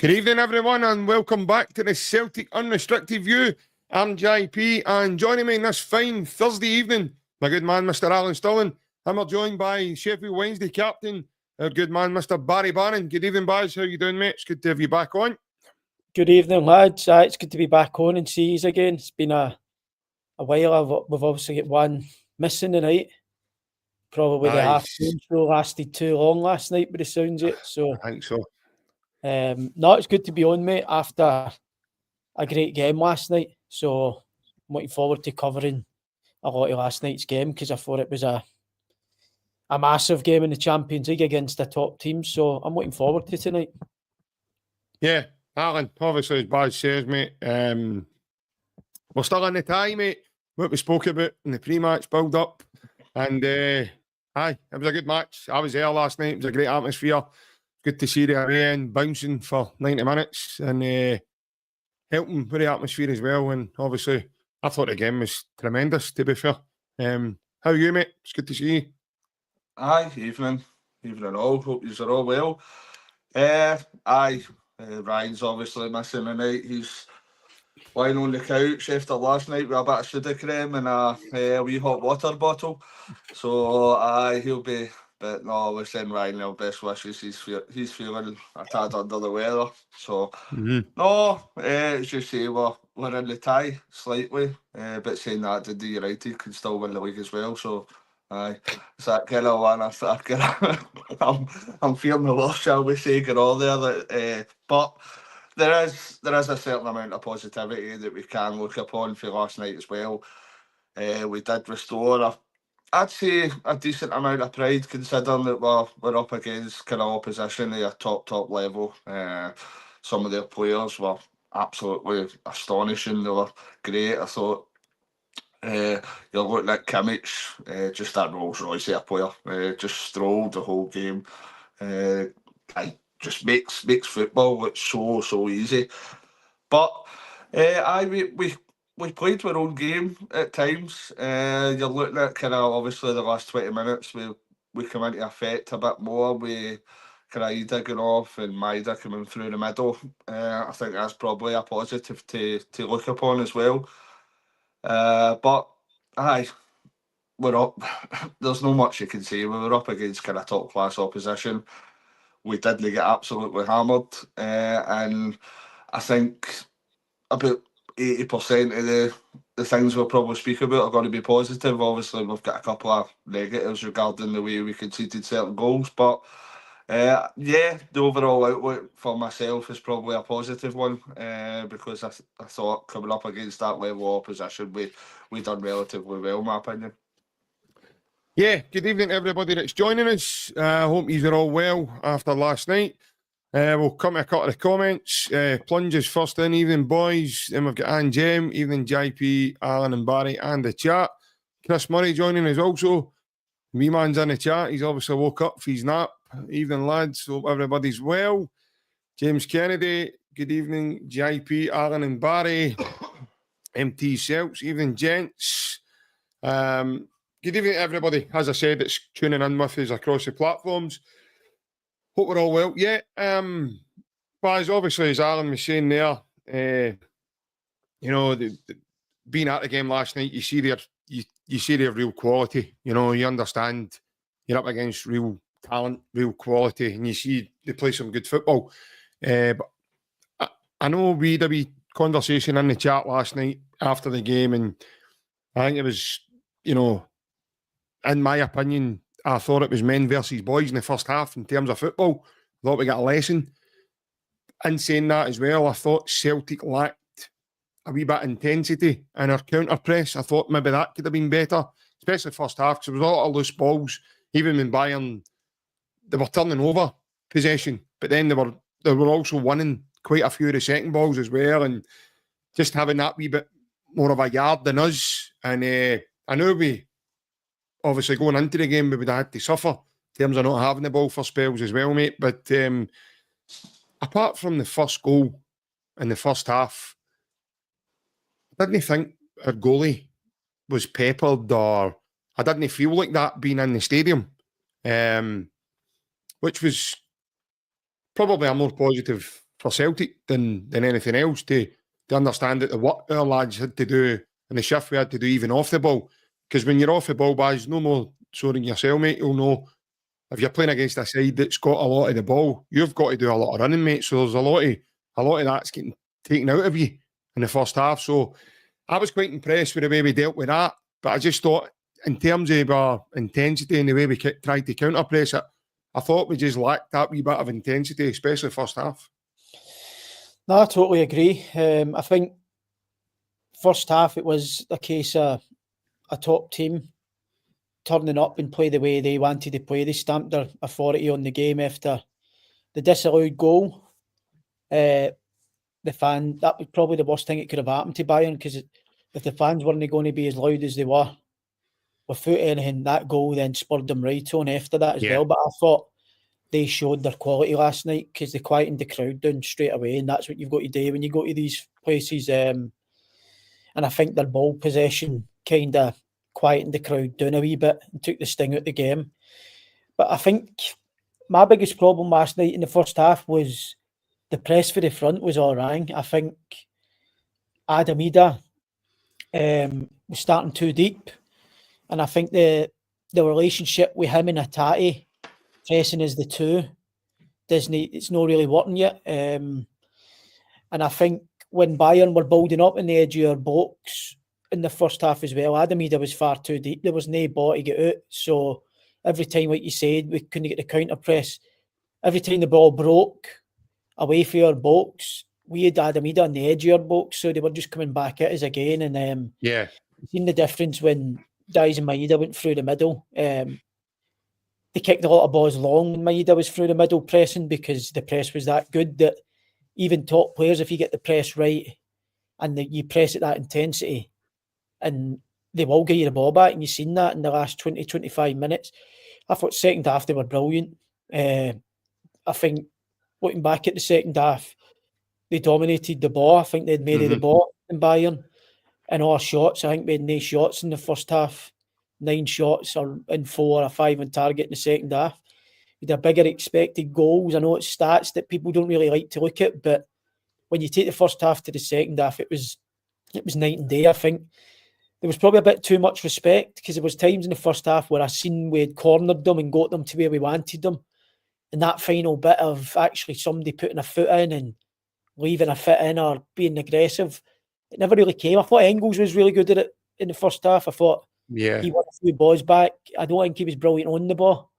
Good evening, everyone, and welcome back to the Celtic Unrestricted View. I'm JP, and joining me in this fine Thursday evening, my good man, Mr. Alan Stirling. And we're joined by Sheffield Wednesday captain, our good man, Mr. Barry Bannan. Good evening, Baz. How you doing, mate? It's good to have you back on. Good evening, lads. It's good to be back on and see you again. It's been a while. We've obviously got one missing tonight. Probably the afternoon show lasted too long last night, by the sounds of it. So I think so. No, it's good to be on, mate, after a great game last night. So I'm looking forward to covering a lot of last night's game because I thought it was a massive game in the Champions League against the top teams. So I'm looking forward to tonight. Yeah, Alan, obviously, as Baz says, mate, we're still in the tie, mate. What we spoke about in the pre-match build-up. And, it was a good match. I was there last night. It was a great atmosphere. Good to see the away end bouncing for 90 minutes and helping with the atmosphere as well. And obviously, I thought the game was tremendous, to be fair. How are you, mate? It's good to see you. Evening all. Hope you are all well. Ryan's obviously missing tonight. He's lying on the couch after last night with a bit of soda cream and a wee hot water bottle. So he'll be. But no, we're sending Ryan our best wishes. He's feeling a tad under the weather. So no, it's just say we're in the tie slightly. But saying that, the United can still win the league as well. So it's that kind of one. I'm feeling the worst, shall we say, get all there. But there is a certain amount of positivity that we can look upon for last night as well. We did restore I'd say a decent amount of pride, considering that we're up against kind of opposition at a top level. Some of their players were absolutely astonishing. They were great. I thought you're looking at Kimmich, just that Rolls Royce of a player. Just strolled the whole game. Just makes football look so easy. But we played our own game at times. You're looking at kind of obviously the last 20 minutes we come into effect a bit more. We kind of digging off and Maeda coming through the middle. I think that's probably a positive to look upon as well. But we're up. There's no much you can say. We were up against kind of top class opposition. We didn't get absolutely hammered, and I think about 80% of the things we'll probably speak about are going to be positive. Obviously, we've got a couple of negatives regarding the way we conceded certain goals, but the overall outlook for myself is probably a positive one, because I thought coming up against that level of opposition, we done relatively well, in my opinion. Yeah, good evening, everybody that's joining us. I hope you're all well after last night. We'll come to a couple of comments. Plunges first in, evening boys. Then we've got Anne Jem, evening JP, Alan and Barry, and the chat. Chris Murray joining us also. Me man's in the chat. He's obviously woke up for his nap. Evening, lads. Hope everybody's well. James Kennedy, good evening. JP, Alan and Barry. MT CELTS, evening, gents. Good evening, everybody. As I said, it's tuning in with us across the platforms. Hope we're all well. Yeah, Baz, obviously, as Alan was saying there, being at the game last night, you see their real quality. You know, you understand you're up against real talent, real quality, and you see they play some good football. But I know we had a wee conversation in the chat last night after the game, and I think it was, in my opinion, I thought it was men versus boys in the first half in terms of football. I thought we got a lesson. In saying that as well, I thought Celtic lacked a wee bit of intensity in our counter-press. I thought maybe that could have been better, especially first half, because there was a lot of loose balls. Even when Bayern, they were turning over possession, but then they were also winning quite a few of the second balls as well, and just having that wee bit more of a yard than us. And I know we, obviously, going into the game, we would have had to suffer in terms of not having the ball for spells as well, mate. But apart from the first goal in the first half, I didn't think our goalie was peppered, or I didn't feel like that being in the stadium, which was probably a more positive for Celtic than anything else to understand that the work our lads had to do and the shift we had to do even off the ball. Because when you're off the ball, boys, no more so than yourself, mate. You'll know if you're playing against a side that's got a lot of the ball, you've got to do a lot of running, mate. So there's a lot of that's getting taken out of you in the first half. So I was quite impressed with the way we dealt with that. But I just thought, in terms of our intensity and the way we tried to counter press it, I thought we just lacked that wee bit of intensity, especially first half. No, I totally agree. I think first half it was a case of a top team turning up and play the way they wanted to play. They stamped their authority on the game after the disallowed goal. That was probably the worst thing that could have happened to Bayern, because if the fans weren't going to be as loud as they were without anything, that goal then spurred them right on after that as well. But I thought they showed their quality last night because they quietened the crowd down straight away, and that's what you've got to do when you go to these places. And I think their ball possession kind of quietened the crowd down a wee bit and took the sting out of the game. But I think my biggest problem last night in the first half was the press for the front was all wrong. I think Maeda was starting too deep, and I think the relationship with him and Atati pressing as the two it's not really working yet. And I think when Bayern were building up in the edge of your box in the first half as well, Maeda was far too deep. There was no ball to get out. So every time, like you said, we couldn't get the counter press. Every time the ball broke away from your box, we had Maeda on the edge of your box, so they were just coming back at us again. And you've seen the difference when DAIZEN and Maeda went through the middle. They kicked a lot of balls long when Maeda was through the middle pressing, because the press was that good that even top players, if you get the press right and you press at that intensity, and they will get you the ball back, and you've seen that in the last 20, 25 minutes. I thought second half they were brilliant. I think looking back at the second half, they dominated the ball. I think they'd made the ball in Bayern. And all shots, I think we had 9 shots in the first half. 9 shots or in 4 or 5 on target in the second half. We had a bigger expected goals. I know it's stats that people don't really like to look at, but when you take the first half to the second half, it was night and day. I think there was probably a bit too much respect, because there was times in the first half where I seen we had cornered them and got them to where we wanted them. And that final bit of actually somebody putting a foot in and leaving a foot in or being aggressive, it never really came. I thought Engels was really good at it in the first half. I thought he won a few balls back. I don't think he was brilliant on the ball,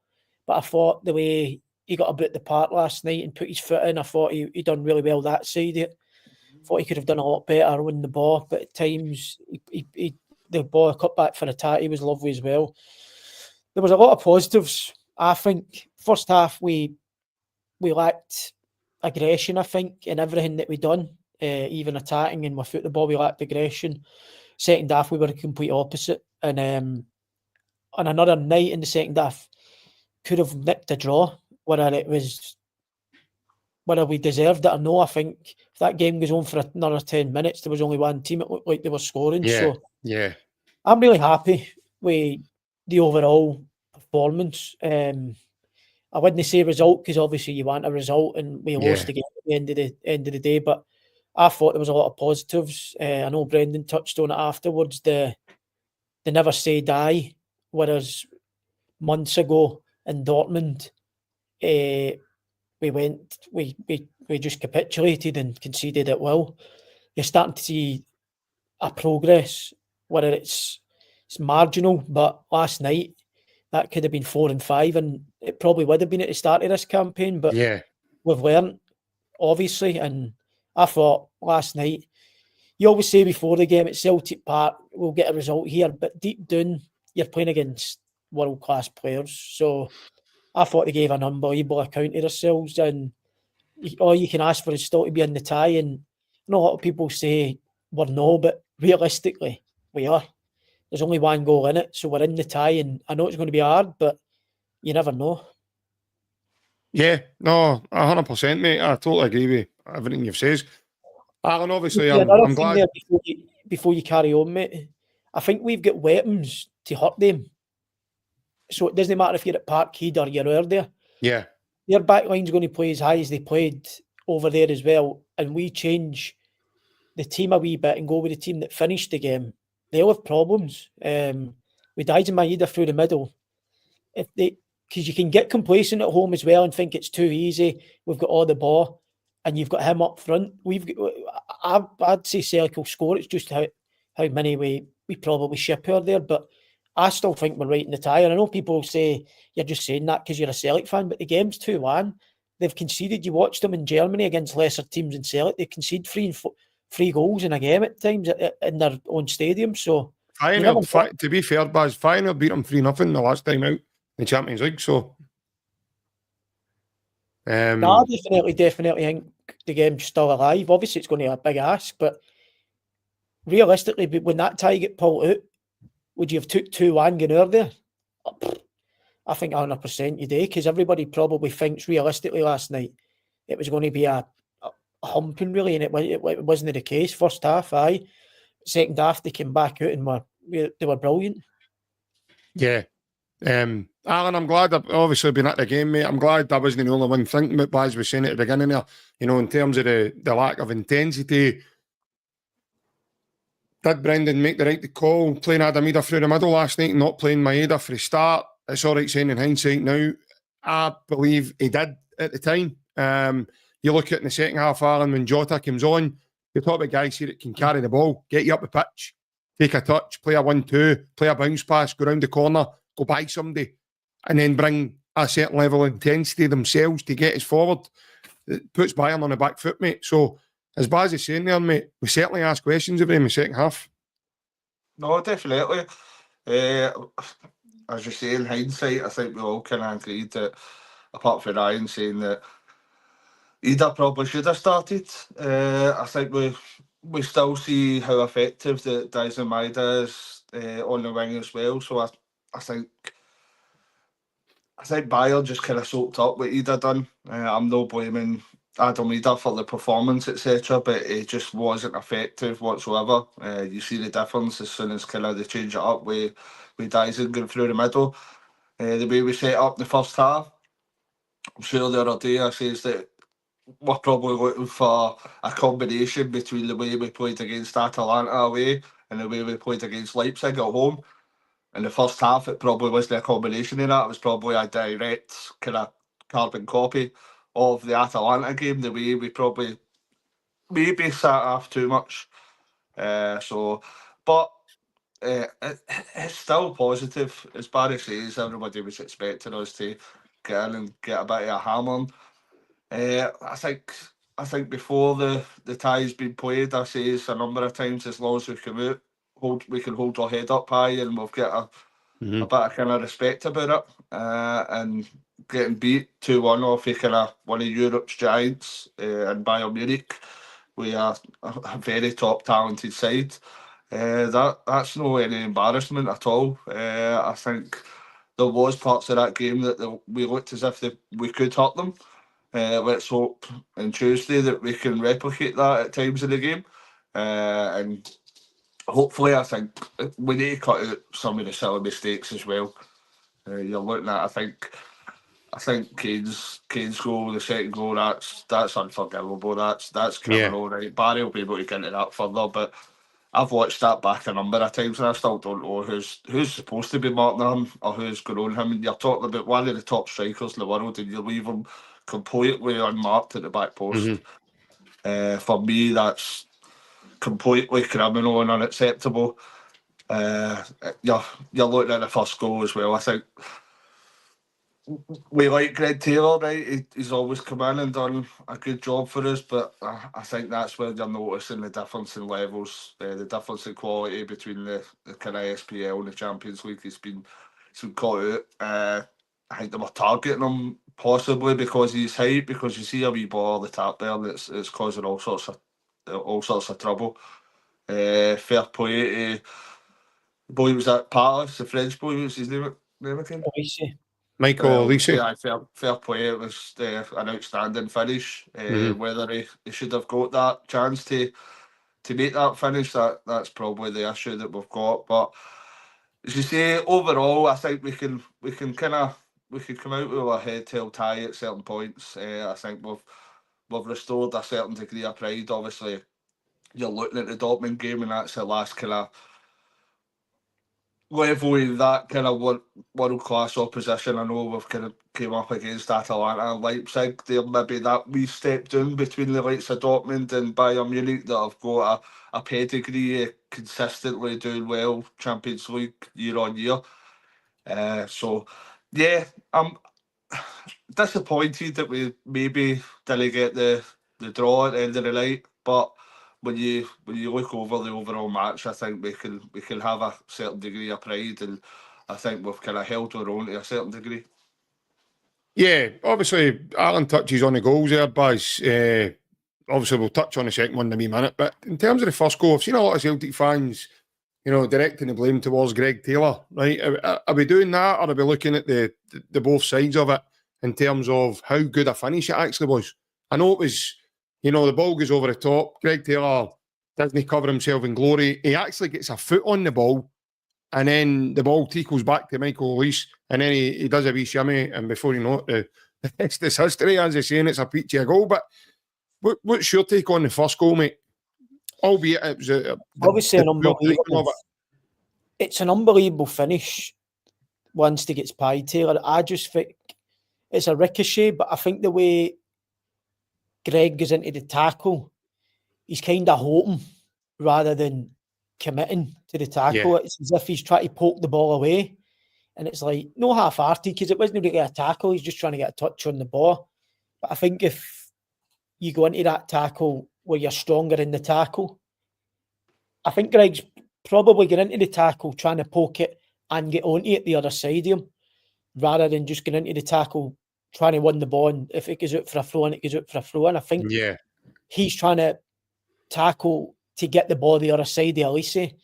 but I thought the way he got about the park last night and put his foot in, I thought he done really well that side of it. I thought he could have done a lot better on the ball, but at times the ball cut back for Atati was lovely as well. There was a lot of positives. I think first half we lacked aggression, I think, in everything that we done, even attacking and without the ball we lacked aggression. Second half we were the complete opposite, and on another night in the second half could have nicked a draw, whether we deserved it or no. I think if that game goes on for another 10 minutes, there was only one team it looked like they were scoring. I'm really happy with the overall performance. I wouldn't say result, because obviously you want a result, and we lost the game at the end of the day. But I thought there was a lot of positives. I know Brendan touched on it afterwards. The never say die. Whereas months ago in Dortmund, we just capitulated and conceded at will. You're starting to see a progress, whether it's marginal, but last night that could have been 4 and 5, and it probably would have been at the start of this campaign. But we've learned, obviously, and I thought last night, you always say before the game at Celtic Park, we'll get a result here, but deep down, you're playing against world-class players. So I thought they gave an unbelievable account of themselves, and all you can ask for is still to be in the tie. And I know a lot of people say we're no, but realistically, we are. There's only one goal in it, so we're in the tie, and I know it's going to be hard, but you never know. Yeah, no, 100%, mate. I totally agree with everything you've said. Alan, obviously, I'm glad. Before you carry on, mate, I think we've got weapons to hurt them. So it doesn't matter if you're at Parkhead or you're earlier. Yeah. Their back line's going to play as high as they played over there as well, and we change the team a wee bit and go with the team that finished the game, they'll have problems. With DAIZEN Maeda through the middle, because you can get complacent at home as well and think it's too easy. We've got all the ball, and you've got him up front. I'd say Celtic will score. It's just how many we probably ship her there, but I still think we're right in the tie. And I know people say you're just saying that because you're a Celtic fan, but the game's 2-1. They've conceded. You watched them in Germany against lesser teams in Celtic. They concede 3 goals in a game at times in their own stadium. So to be fair, Baz, Feyenoord beat them 3-0 the last time out in the Champions League. So I definitely think the game's still alive. Obviously, it's going to be a big ask, but realistically, when that tie get pulled out, would you have took 2-1 going over there? I think 100% you do, because everybody probably thinks realistically last night it was going to be a humping, really, and it wasn't the case. First half, aye. Second half, they came back out and they were brilliant. Yeah. Alan, I'm glad I've obviously been at the game, mate. I'm glad I wasn't the only one thinking about, Baz was saying at the beginning there, in terms of the lack of intensity. Did Brendan make the right call playing Adamida through the middle last night and not playing Maeda for the start? It's all right saying in hindsight now. I believe he did at the time. You look at in the second half, Alan, when Jota comes on, you're talking about guys here that can carry the ball, get you up the pitch, take a touch, play a 1-2, play a bounce pass, go round the corner, go by somebody, and then bring a certain level of intensity themselves to get us forward. It puts Bayern on the back foot, mate. So, as Baz is saying there, mate, we certainly ask questions of him in the second half. No, definitely. As you say, in hindsight, I think we all kind of agreed that, apart from Ryan saying that Ida probably should have started, I think we still see how effective the DAIZEN Maeda is on the wing as well. So I think Bayern just kind of soaked up what Ida done. I'm not blaming Adam Ida for the performance, etc., but it just wasn't effective whatsoever. You see the difference as soon as kind of they change it up with DAIZEN going through the middle. The way we set up the first half, I'm sure the other day I says that we're probably looking for a combination between the way we played against Atalanta away and the way we played against Leipzig at home. In the first half, it probably wasn't a combination of that. It was probably a direct kind of carbon copy of the Atalanta game, the way we probably maybe sat off too much. But it's still positive. As Barry says, everybody was expecting us to get in and get a bit of a hammer. I think before the tie's been played, I say a number of times, as long as we come out, we can hold our head up high, and we'll get a bit of kind of respect about it. And getting beat 2-1 off kind of one of Europe's giants in Bayern Munich, we are a very top talented side. That's no any embarrassment at all. I think there was parts of that game that we looked as if we could hurt them. Let's hope on Tuesday that we can replicate that at times in the game. And hopefully, I think we need to cut out some of the silly mistakes as well. You're looking at, I think Kane's goal, the second goal, that's unforgivable. That's criminal, right? Barry will be able to get into that further, but I've watched that back a number of times and I still don't know who's supposed to be marking him or who's going on him. And you're talking about one of the top strikers in the world and you leave him completely unmarked at the back post. For me, that's completely criminal and unacceptable. You're looking at the first goal as well. I think we like Greg Taylor, right? He's always come in and done a good job for us, but I think that's where you're noticing the difference in levels, the difference in quality between the kind of SPL and the Champions League. It's been caught out. I think they were targeting him possibly because he's height, because you see a wee ball on the tap there and it's causing all sorts of trouble. Fair play to the boy was at Palace, the French boy. What's his name again? Michael Olise. Fair play. It was an outstanding finish. Whether he should have got that chance to make that finish, that's probably the issue that we've got. But as you say, overall, I think we can come out with a head-tail tie at certain points. I think we've restored a certain degree of pride. Obviously, you're looking at the Dortmund game, and that's the last kind of level of that kind of world class opposition. I know we've kind of came up against Atalanta and Leipzig. There maybe that wee step down between the likes of Dortmund and Bayern Munich that have got a pedigree consistently doing well Champions League year on year. So yeah, I'm disappointed that we maybe didn't get the draw at the end of the night, but when you look over the overall match, I think we can have a certain degree of pride, and I think we've kind of held our own to a certain degree. Yeah, obviously, Alan touches on the goals there, Baz. Obviously, we'll touch on the second one in a wee minute, but in terms of the first goal, I've seen a lot of Celtic fans, directing the blame towards Greg Taylor, right? Are we doing that, or are we looking at the both sides of it in terms of how good a finish it actually was? I know it was, the ball goes over the top. Greg Taylor doesn't cover himself in glory. He actually gets a foot on the ball, and then the ball tickles back to Michael Olise, and then he does a wee shimmy, and before you know it, the rest is history, as they say, and it's a peachy goal. But what's your take on the first goal, mate? Albeit it was obviously an unbelievable. It's an unbelievable finish once he gets by Taylor. I just think it's a ricochet, but I think the way Greg goes into the tackle, he's kind of hoping rather than committing to the tackle. Yeah. It's as if he's trying to poke the ball away, and it's like no half-hearted, because it wasn't really a tackle. He's just trying to get a touch on the ball. But I think if you go into that tackle where you're stronger in the tackle, I think Greg's probably going into the tackle trying to poke it and get onto it the other side of him, rather than just going into the tackle trying to win the ball, and if it goes out for a throw, and it goes out for a throw. And I think he's trying to tackle to get the ball the other side of Olise.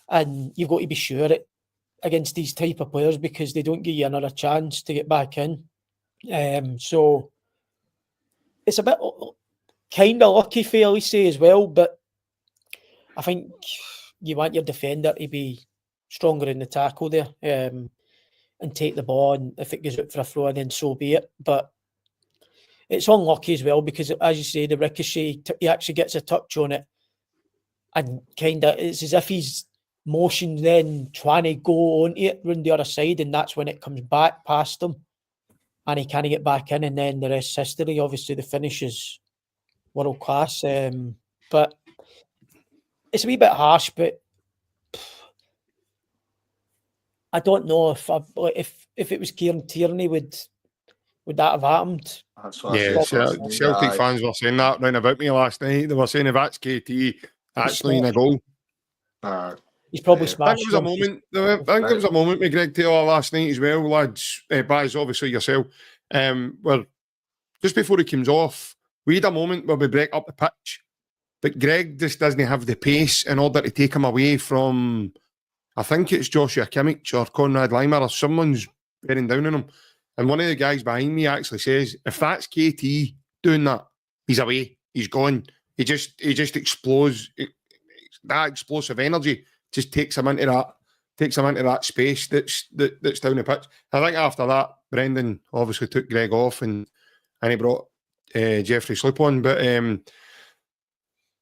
And you've got to be sure it against these type of players, because they don't give you another chance to get back in. So it's a bit kind of lucky for Olise as well, but I think you want your defender to be stronger in the tackle there, and take the ball, and if it goes out for a throw, then so be it. But it's unlucky as well, because as you say, the ricochet, he actually gets a touch on it, and kind of it's as if he's motioned then trying to go on it round the other side, and that's when it comes back past him and he can't get back in, and then the rest is history. Obviously the finish is world class, but it's a wee bit harsh. But I don't know if it was Kieran Tierney, would that have happened? Yeah, Celtic fans were saying that round about me last night. They were saying if that's KT actually in a goal, he's probably smashed. I think there was a moment with Greg Taylor last night as well, lads. Baz, obviously yourself, where just before he comes off, we had a moment where we break up the pitch, but Greg just doesn't have the pace in order to take him away from, I think it's Joshua Kimmich or Conrad Leimer or someone's bearing down on him. And one of the guys behind me actually says, if that's KT doing that, he's away, he's gone. He just explodes. That explosive energy just takes him into that space that's down the pitch. I think after that, Brendan obviously took Greg off and he brought Jeffrey Sloop on. But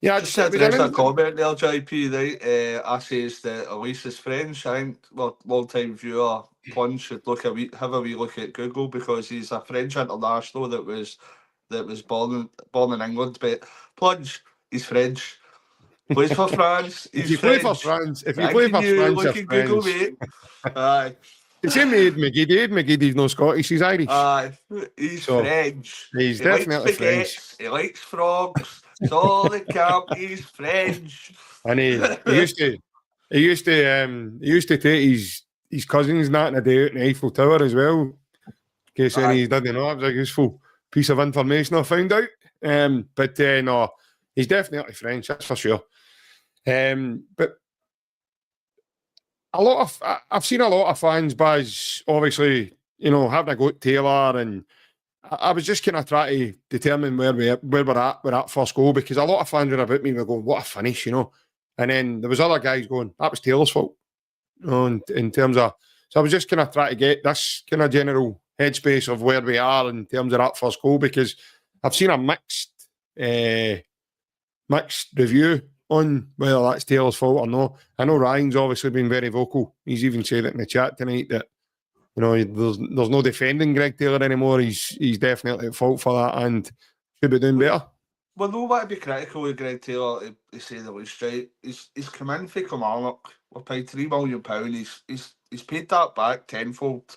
just there's a comment there, JP, right? I says that Elise is French. I think, long time viewer Plunge should have a wee look at Google, because he's a French international that was born in England. But Plunge, he's French. Plays for France. He's if you French. Play for France, if you play for France, look at Google, mate. Aye. The same with Ed McGeady. Ed McGeady's no Scottish, he's Irish. He's French. He's definitely French. He likes frogs. It's all the camp. He's French. And he used to take his cousins and that in a day out in the Eiffel Tower as well. In case any didn't know, it was a useful piece of information I found out. But no, he's definitely French, that's for sure. But I've seen a lot of fans, Baz, obviously, having a go at Taylor, and I was just kind of trying to determine where we're at with that first goal, because a lot of fans were about me were going, what a finish, and then there was other guys going, that was Taylor's fault, in terms of, so I was just kind of trying to get this kind of general headspace of where we are in terms of that first goal, because I've seen a mixed review on whether that's Taylor's fault or not. I know Ryan's obviously been very vocal. He's even said it in the chat tonight that, you know, there's no defending Greg Taylor anymore. He's definitely at fault for that and should be doing better. Well, no want to be critical of Greg Taylor to say the least, right? He's come in for Kilmarnock. We're paid £3 million. He's paid that back tenfold.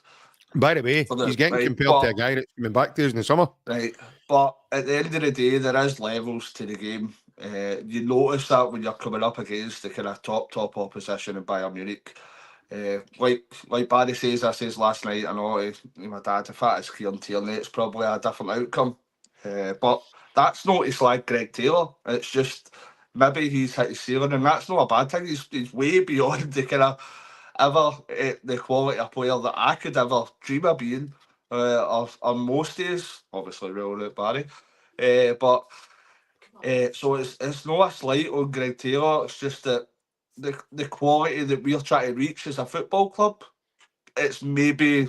By the way, he's getting compared to a guy that's coming back to us in the summer. Right, but at the end of the day, there is levels to the game. You notice that when you're coming up against the kind of top opposition in Bayern Munich. Like Barry says, I says last night, I know my dad, if that is Kieran Tierney, it's probably a different outcome. But that's not to slag Greg Taylor. It's just maybe he's hit his ceiling, and that's not a bad thing. He's way beyond the kind of the quality of player that I could ever dream of being. On most days, obviously ruling out Barry, but so it's not a slight on Greg Taylor. It's just that the quality that we're trying to reach as a football club, it's maybe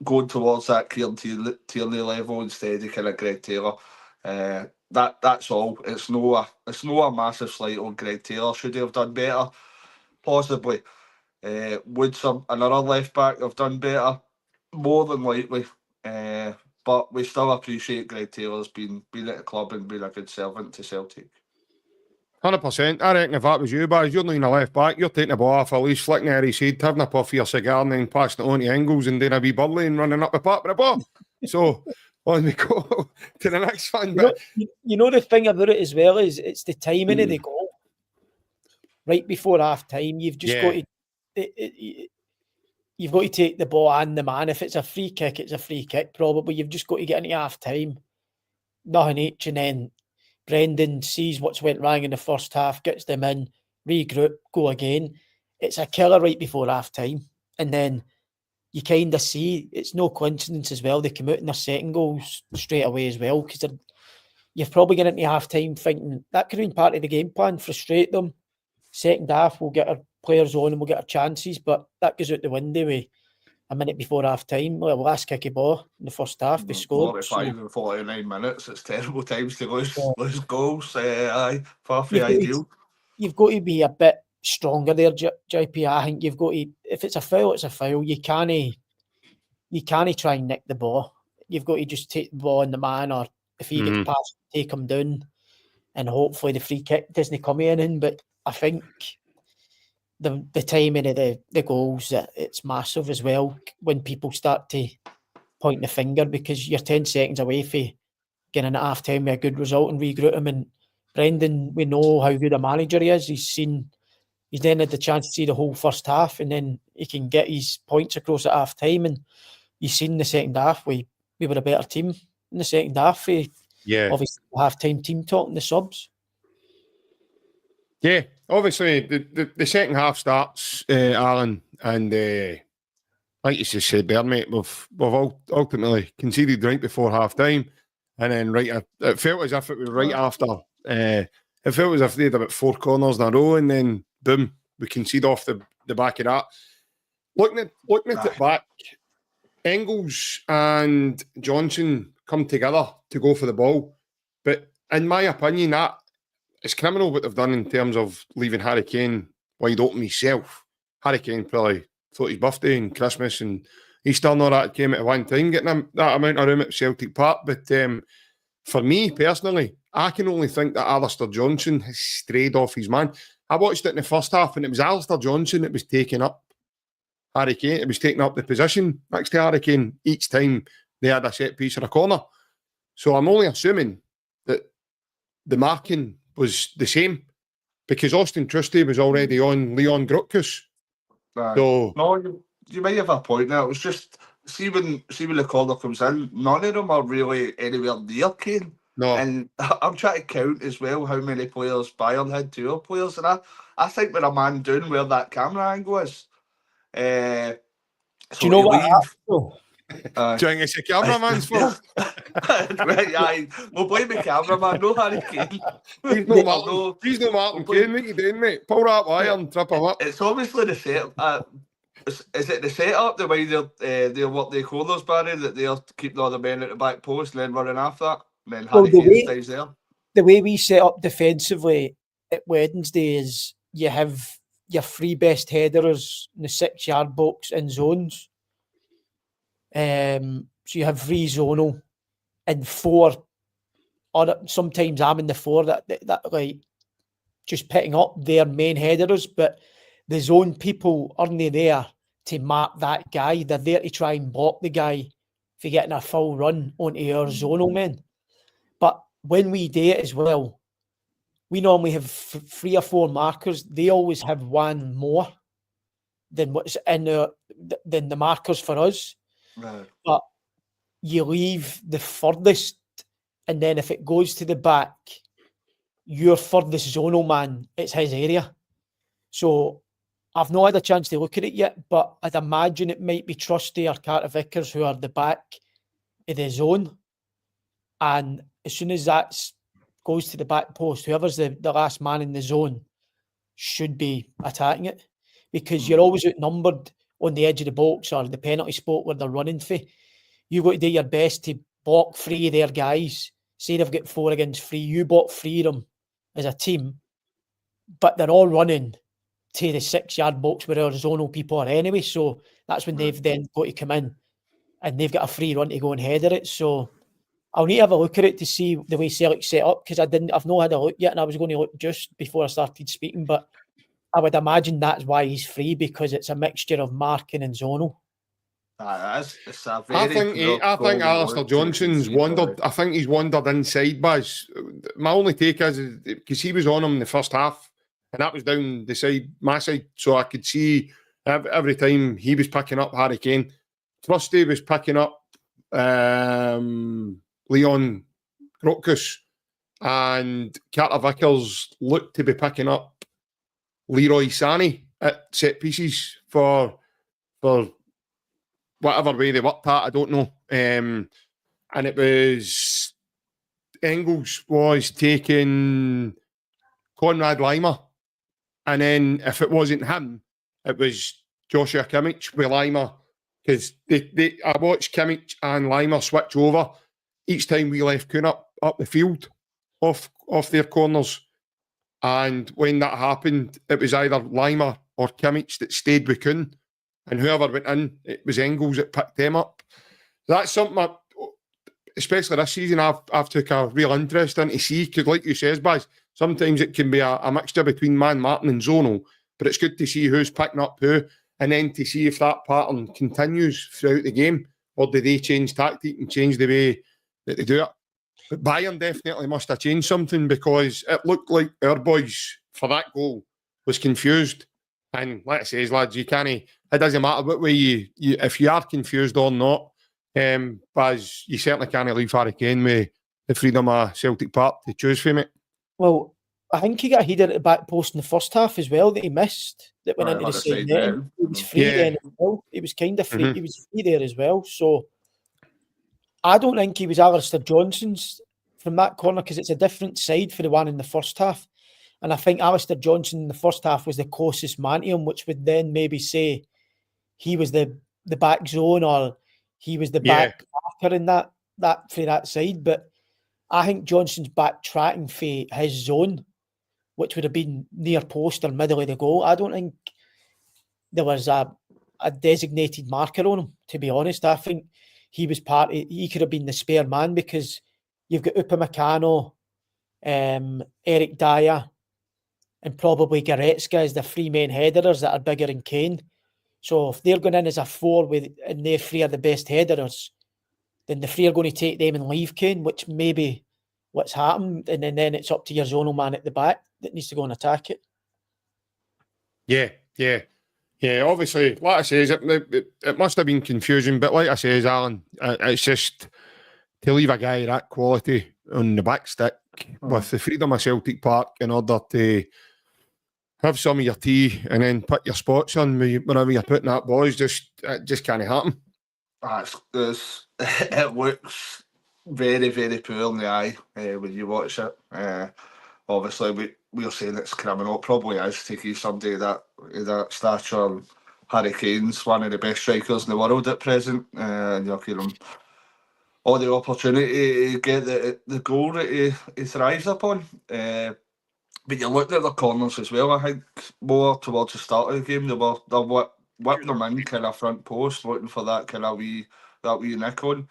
going towards that Kieran Tierney level instead of kind of Greg Taylor. That's all. It's no a massive slight on Greg Taylor. Should he have done better? Possibly. Would another left back have done better? More than likely. But we still appreciate Greg Taylor's been at the club and being a good servant to Celtic. 100%. I reckon if that was you, Baz, you're not in a left back, you're taking the ball off a leash, flicking it at his head, having a puff of your cigar and then passing it on to Engels and doing a wee bubbly and running up the park with the ball. So on we go to the next one. But you know the thing about it as well is it's the timing of the goal. Right before half time, you've just got to you've got to take the ball and the man. If it's a free kick, it's a free kick probably. You've just got to get into half time. Nothing H, and then Brendan sees what's went wrong in the first half, gets them in, regroup, go again. It's a killer right before half time. And then you kind of see, it's no coincidence as well, they come out in their second goals straight away as well, because you've probably got into half time thinking that could have been part of the game plan, frustrate them. Second half, we'll get our players on and we'll get our chances, but that goes out the window with a minute before half time. Well, last kick of ball in the first half, they scored. 45 and 49 minutes, it's terrible times to lose goals. Aye, far from ideal. You've got to be a bit stronger there, JP. I think you've got to, if it's a foul, it's a foul. You can't try and nick the ball. You've got to just take the ball in the man, or if he gets past, take him down, and hopefully the free kick doesn't come in. But I think the timing of the goals, it's massive as well when people start to point the finger, because you're 10 seconds away from getting at half time with a good result and regroup him. And Brendan, we know how good a manager he is. He's then had the chance to see the whole first half, and then he can get his points across at half time. And you've seen the second half, we were a better team in the second half. Obviously, half time team talk and the subs. Yeah, obviously the second half starts, Alan, and like you just said there, mate, we've ultimately conceded right before half time, and then it felt as if it was right after. It felt as if they had about 4 corners in a row, and then boom, we concede off the back of that. Looking at it back, Engels and Johnson come together to go for the ball, but in my opinion, that it's criminal what they've done in terms of leaving Harry Kane wide open himself. Harry Kane probably thought his birthday and Christmas and Easter and all that came at one time, getting him that amount of room at Celtic Park. But for me personally, I can only think that Alistair Johnson has strayed off his man. I watched it in the first half and it was Alistair Johnson that was taking up Harry Kane. It was taking up the position next to Harry Kane each time they had a set piece or a corner. So I'm only assuming that the marking was the same because Austin Trusty was already on Leon Grotkus. So no, you might have a point there. It was just see when the corner comes in, none of them are really anywhere near Kane. No, and I'm trying to count as well how many players Bayern had, 2 players, and I think we're a man down where that camera angle is. Do you know what? Doing it's a cameraman's fault. Right, aye. We'll blame the cameraman, no Harry Kane. He's no Martin Kane. What you doing, mate? Pull that wire and trip him up. It's obviously the setup. Is it the setup, the way they're work the corners, Barry, that they're keeping all the men at the back post and then running after that? And then Well, Harry Kane stays there. the way we set up defensively at Wednesday is you have your 3 best headers in the 6-yard box in zones. So you have 3 zonal and 4, or sometimes I'm in the 4 that like just picking up their main headers, but the zone people aren't there to mark that guy. They're there to try and block the guy for getting a full run onto our zonal men. But when we do it as well, we normally have 3 or 4 markers. They always have 1 more than what's in than the markers for us. Right. But you leave the furthest, and then if it goes to the back, your furthest zonal man, it's his area. So I've not had a chance to look at it yet, but I'd imagine it might be Trusty or Carter Vickers who are the back of the zone. And as soon as that goes to the back post, whoever's the last man in the zone should be attacking it, because you're always outnumbered on the edge of the box or the penalty spot where they're running for. You've got to do your best to block 3 of their guys. Say they've got 4 against 3, you block 3 of them as a team, but they're all running to the 6-yard box where our zonal people are anyway. So that's when they've then got to come in and they've got a free run to go and header it. So I'll need to have a look at it to see the way Celtic set up, because I've not had a look yet, and I was going to look just before I started speaking, but I would imagine that's why he's free, because it's a mixture of marking and zonal. It's a I very think Alistair Johnson's wandered. I think he's wandered inside, Baz. My only take is because he was on him in the first half, and that was down the side, my side, so I could see every time he was picking up Harry Kane. Trusty was picking up Leon Grotkus, and Carter Vickers looked to be picking up Leroy Sané at set pieces for whatever way they worked at, I don't know. And it was Engels was taking Conrad Lima, and then if it wasn't him, it was Joshua Kimmich with Lima, because I watched Kimmich and Lima switch over each time we left Kuhn up the field off their corners. And when that happened, it was either Lima or Kimmich that stayed with Kuhn, and whoever went in, it was Engels that picked them up. That's something, especially this season, I've took a real interest in to see, because like you says, Baz, sometimes it can be a mixture between man marking and zonal, but it's good to see who's picking up who, and then to see if that pattern continues throughout the game, or do they change tactic and change the way that they do it. But Bayern definitely must have changed something, because it looked like our boys for that goal was confused. And like I say, lads, you can't. It doesn't matter what way you if you are confused or not. But you certainly can't leave Harry Kane with the freedom of Celtic Park to choose from it. Well, I think he got a header at the back post in the first half as well that he missed, that went into the same net. He was free then as well. He was kind of free. He was free there as well. So I don't think he was Alistair Johnson's from that corner, because it's a different side for the one in the first half. And I think Alistair Johnson in the first half was the closest man to him, which would then maybe say he was the back zone, or he was the back marker in that for that side. But I think Johnson's backtracking for his zone, which would have been near post or middle of the goal. I don't think there was a designated marker on him, to be honest. I think he was he could have been the spare man, because you've got Upamecano, Eric Dyer, and probably Goretzka as the 3 main headers that are bigger than Kane. So if they're going in as a 4 and their 3 are the best headers, then the 3 are going to take them and leave Kane, which may be what's happened. And then it's up to your zonal man at the back that needs to go and attack it. Yeah. Obviously, like I say, it must have been confusing. But like I say, Alan, it's just to leave a guy that quality on the back stick with the freedom of Celtic Park in order to have some of your tea and then put your spots on whenever you're putting that ball, it just can't happen. It looks very, very poor in the eye when you watch it. Obviously, we're saying it's criminal. It probably is to give somebody that stature. Harry Kane's one of the best strikers in the world at present. all the opportunity to get the goal that he thrives upon. But you looked at the corners as well. I think more towards the start of the game, they whipping them in kind of front post, looking for that kind of wee nick on.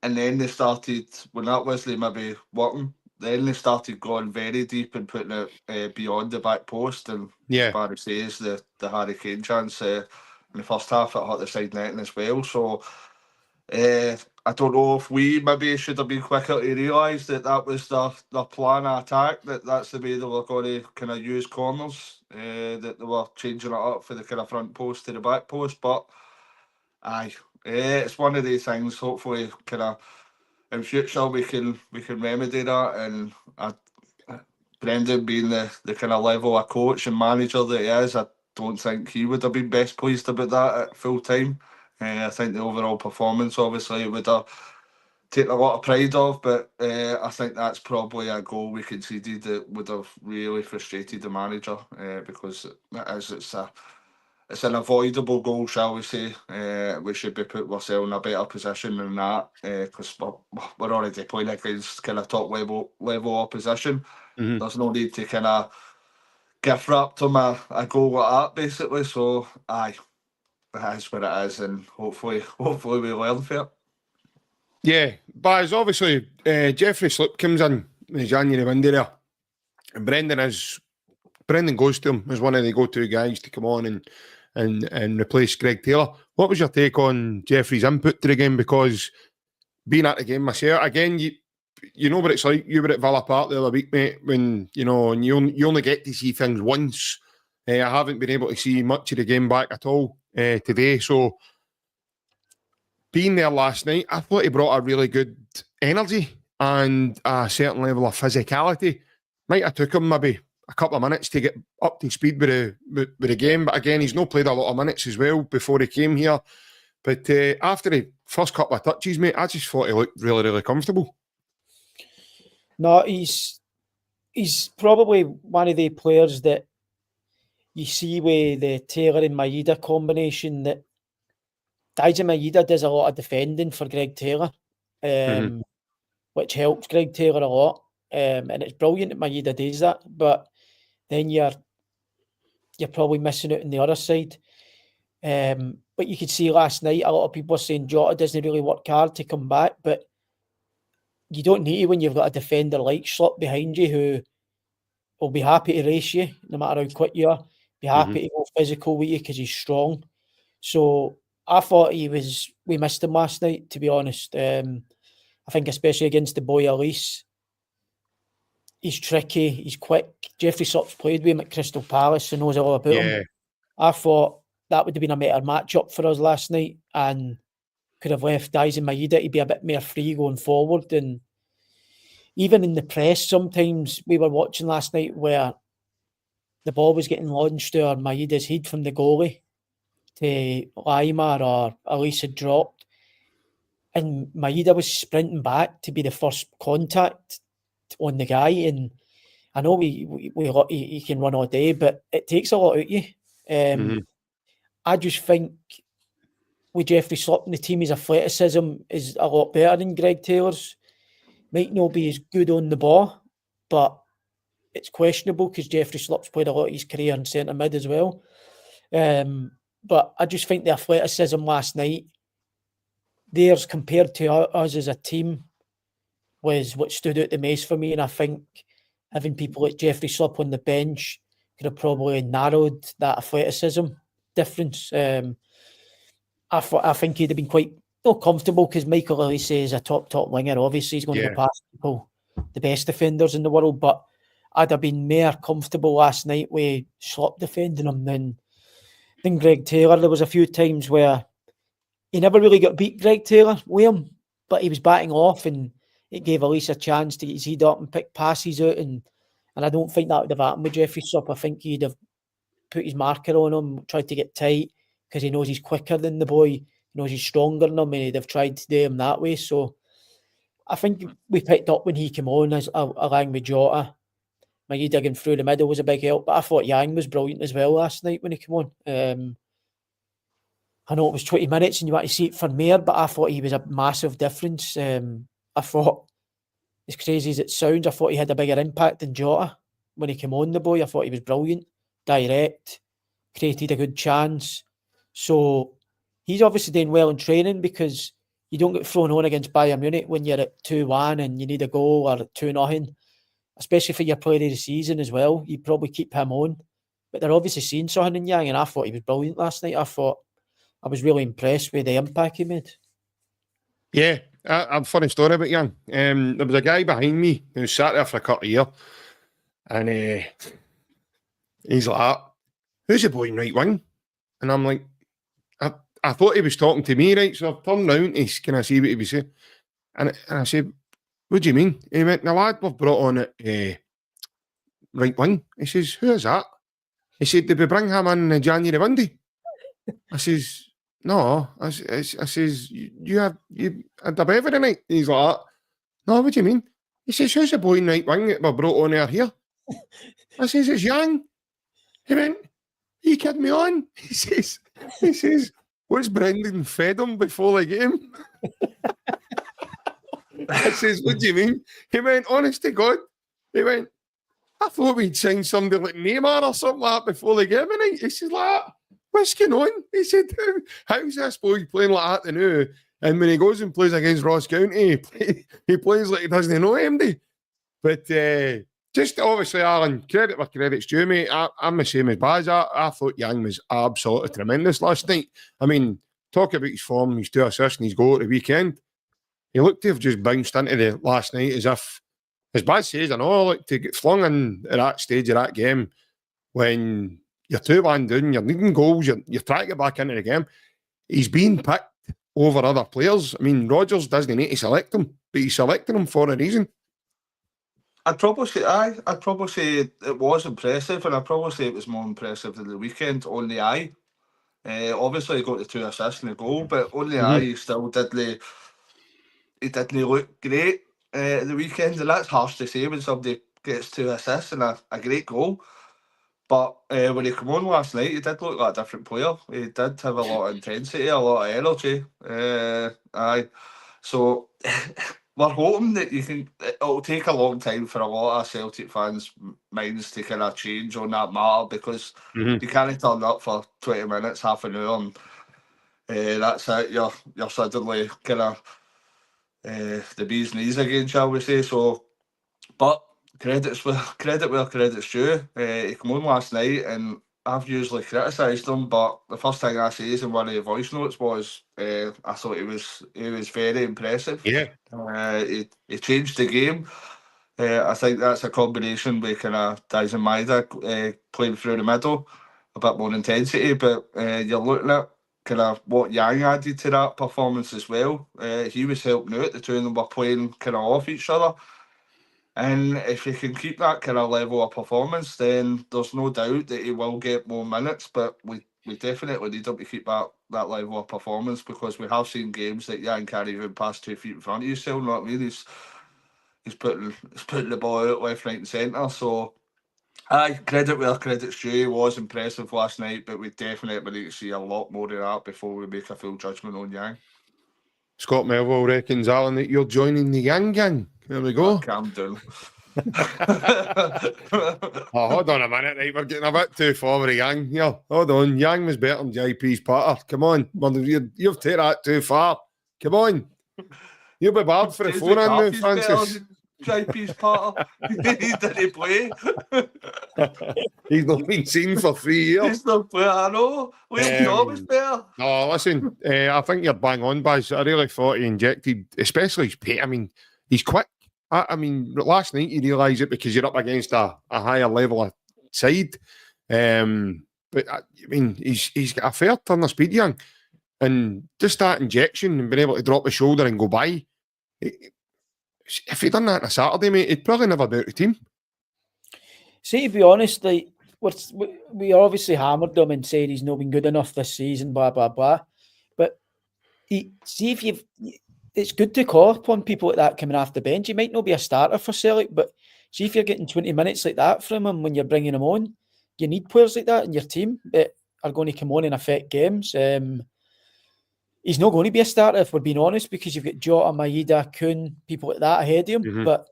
And then they started, when that wasn't maybe working, then they started going very deep and putting it beyond the back post. And as Barry says, the Harry Kane chance in the first half, it hurt the side netting as well. So I don't know if we maybe should have been quicker to realise that was their plan of attack, that's the way they were going to kind of use corners, that they were changing it up for the kind of front post to the back post. But aye, it's one of these things. Hopefully, kind of in future we can remedy that. And Brendan being the kind of level of coach and manager that he is, I don't think he would have been best pleased about that at full time. I think the overall performance obviously would have taken a lot of pride of, but I think that's probably a goal we conceded that would have really frustrated the manager, because it's an avoidable goal, shall we say. We should be putting ourselves in a better position than that, because we're already playing against kind of top level opposition. Mm-hmm. There's no need to kind of gift wrap them a goal like that, basically. So aye, that is what it is, and hopefully we learn from it. Yeah, but as obviously Jeffrey Slip comes in the January window there, and Brendan goes to him as one of the go-to guys to come on and replace Greg Taylor. What was your take on Jeffrey's input to the game? Because being at the game myself, again, you know what it's like. You were at Villa Park the other week, mate, when you only get to see things once. I haven't been able to see much of the game back at all today, so being there last night, I thought he brought a really good energy and a certain level of physicality. Might have took him maybe a couple of minutes to get up to speed with the game, but again, he's not played a lot of minutes as well before he came here. But after the first couple of touches, mate, I just thought he looked really, really comfortable. No, he's probably one of the players that you see with the Taylor and Maeda combination, that DAIZEN Maeda does a lot of defending for Greg Taylor, which helps Greg Taylor a lot. And it's brilliant that Maeda does that, but then you're probably missing out on the other side. But you could see last night, a lot of people were saying Jota doesn't really work hard to come back, but you don't need to when you've got a defender like Slip behind you who will be happy to race you no matter how quick you are, be happy to go physical with you because he's strong. So I thought we missed him last night, to be honest. I think especially against the boy Elise, he's tricky, he's quick. Jeffrey Slip's played with him at Crystal Palace and knows a lot about him. I thought that would have been a better matchup for us last night and could have left DAIZEN Maeda to be a bit more free going forward. And even in the press, sometimes we were watching last night where the ball was getting launched to Maeda's head from the goalie to Lima, or Elise had dropped, and Maeda was sprinting back to be the first contact on the guy. And I know he can run all day, but it takes a lot out of you. I just think with Jeffrey Slip in the team, his athleticism is a lot better than Greg Taylor's. Might not be as good on the ball, but it's questionable because Jeffrey Slip's played a lot of his career in centre mid as well. But I just think the athleticism last night, theirs compared to us as a team, was what stood out the most for me. And I think having people like Jeffrey Slip on the bench could have probably narrowed that athleticism difference. I think he'd have been quite comfortable because Michael Elise is a top winger. Obviously, he's going to go past people, the best defenders in the world. But I'd have been more comfortable last night with Slip defending him than Greg Taylor. There was a few times where he never really got beat, Greg Taylor, with him, but he was batting off and it gave Elise a chance to get his head up and pick passes out. And I don't think that would have happened with Jeffrey Slip. I think he'd have put his marker on him, tried to get tight because he knows he's quicker than the boy, he knows he's stronger than him, and he'd have tried to do him that way. So I think we picked up when he came on as along with Jota. Maeda digging through the middle was a big help, but I thought Yang was brilliant as well last night when he came on. I know it was 20 minutes and you want to see it for more, but I thought he was a massive difference. I thought, as crazy as it sounds, I thought he had a bigger impact than Jota when he came on the boy. I thought he was brilliant, direct, created a good chance. So he's obviously doing well in training because you don't get thrown on against Bayern Munich when you're at 2-1 and you need a goal or 2-0, especially for your player of the season as well. You probably keep him on. But they're obviously seeing something in Yang, and I thought he was brilliant last night. I was really impressed with the impact he made. Yeah, a funny story about Yang. There was a guy behind me who sat there for a couple of years, and he's like, "Who's the boy in right wing?" And I'm like, I thought he was talking to me, right? So I've turned round to kind of see what he was saying. And I said, "What do you mean?" He went, "The lad we've brought on at right wing." He says, "Who is that?" He said, "Did we bring him in January Monday?" I says, "No." I says, you had a bev every night?" He's like, "No, what do you mean?" He says, "Who's the boy in right wing that we brought on here?" I says, "It's Yang." He went, "Are you kidding me on?" He says, "What's Brendan fed him before the game?" I says, "What do you mean?" He went, "Honest to God." He went, "I thought we'd signed somebody like Neymar or something like that before the game tonight." He says, like, "What's going on?" He said, "How's this boy playing like that now? And when he goes and plays against Ross County, he plays like he doesn't know MD." But just obviously, Alan, credit where credit's due, mate. I'm the same as Baz. I thought Yang was absolutely tremendous last night. I mean, talk about his form, his 2 assists and his goal at the weekend. He looked to have just bounced into the last night as if, as Baz says, I know, like to get flung in at that stage of that game when you're 2-1 down, you're needing goals, you're trying to get back into the game. He's being picked over other players. I mean, Rodgers doesn't need to select him, but he's selecting him for a reason. I'd probably say it was impressive, and I'd probably say it was more impressive than the weekend on the eye. Obviously, he got the 2 assists and the goal, but on the eye, he still didn't look great at the weekend, and that's harsh to say when somebody gets 2 assists and a great goal. But when he came on last night, he did look like a different player. He did have a lot of intensity, a lot of energy. So we're hoping that it'll take a long time for a lot of Celtic fans' minds to kind of change on that matter, because you can't turn up for 20 minutes, half an hour, and that's it. You're suddenly kind of the bee's knees again, shall we say. So, but credit where credit's due. He came on last night, and I've usually criticised him, but the first thing I see in one of the voice notes was I thought he was very impressive. Yeah. He changed the game. I think that's a combination with kind of DAIZEN Maeda playing through the middle, a bit more intensity, but you're looking at kind of what Yang added to that performance as well. He was helping out. The two of them were playing kind of off each other. And if he can keep that kind of level of performance, then there's no doubt that he will get more minutes. But we definitely need him to keep that level of performance, because we have seen games that Yang can't even pass 2 feet in front of you. So, you know what I mean? He's putting the ball out left, right, and centre. So, credit where credit's due. He was impressive last night, but we definitely need to see a lot more of that before we make a full judgment on Yang. Scott Melville reckons, Alan, that you're joining the Yang gang. There we go. Calm down. Oh, hold on a minute, right? We're getting a bit too far with the Yang here. Hold on. Yang was better than JP's putter. Come on. You've taken that too far. Come on. You'll be bad for the phone on now, Francis. JP's putter. He didn't play. He's not been seen for 3 years. He's not playing, I know. Liam Thomas better. No, listen, I think you're bang on, Baz. I really thought he injected, especially his pace. I mean, he's quick. I mean, last night you realise it because you're up against a higher level of side. But I mean, he's got a fair turn of speed, Young. And just that injection and being able to drop the shoulder and go by. If he'd done that on a Saturday, mate, he'd probably never be out of the team. See, to be honest, like we obviously hammered him and said he's not been good enough this season, blah, blah, blah. But it's good to call upon people like that coming off the bench. He might not be a starter for Celtic, but see if you're getting 20 minutes like that from him when you're bringing him on. You need players like that in your team that are going to come on and affect games. he's not going to be a starter if we're being honest, because you've got Jota, Maeda, Kuhn, people like that ahead of him. But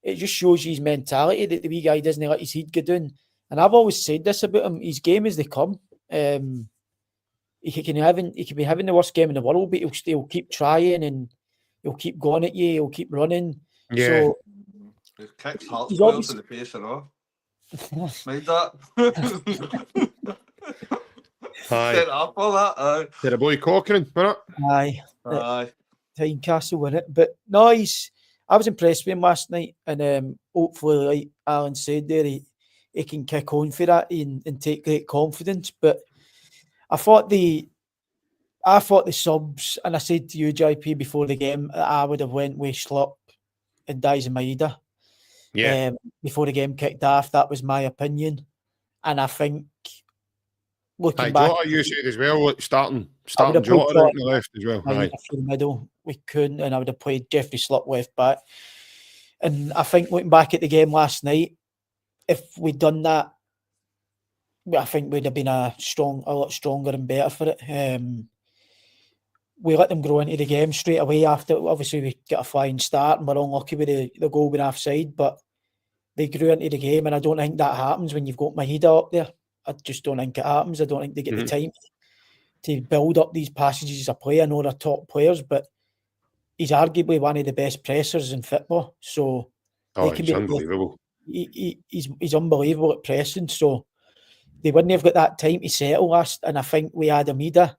it just shows you his mentality that the wee guy doesn't let his head go down. And I've always said this about him: his game is they come. He can be having the worst game in the world, but he'll keep trying and he'll keep going at you. He'll keep running. Yeah. So He kicks Hearts he's players in the face and all. Mind that. Set up all that. Did a boy Cochrane, wasn't it? Aye. Tynecastle win it. But no, I was impressed with him last night, and hopefully, like Alan said there, he can kick on for that and take great confidence. But I thought the subs, and I said to you, JP, before the game, I would have went with Schlupp and DAIZEN Maeda. Yeah. Before the game kicked off, that was my opinion, and I think looking back, Jota you said as well, like starting have Jota put out on the left as well. Maeda through the middle. We couldn't, and I would have played Jeffrey Schlupp left back. And I think looking back at the game last night, if we'd done that, I think we'd have been a lot stronger and better for it. We let them grow into the game straight away after. Obviously, we got a flying start and we're unlucky with the goal being offside, but they grew into the game, and I don't think that happens when you've got Maeda up there. I just don't think it happens. I don't think they get the time to build up these passages as a player. I know they're top players, but he's arguably one of the best pressers in football. So he's unbelievable. He's unbelievable at pressing. So they wouldn't have got that time to settle last. And I think we had Maeda.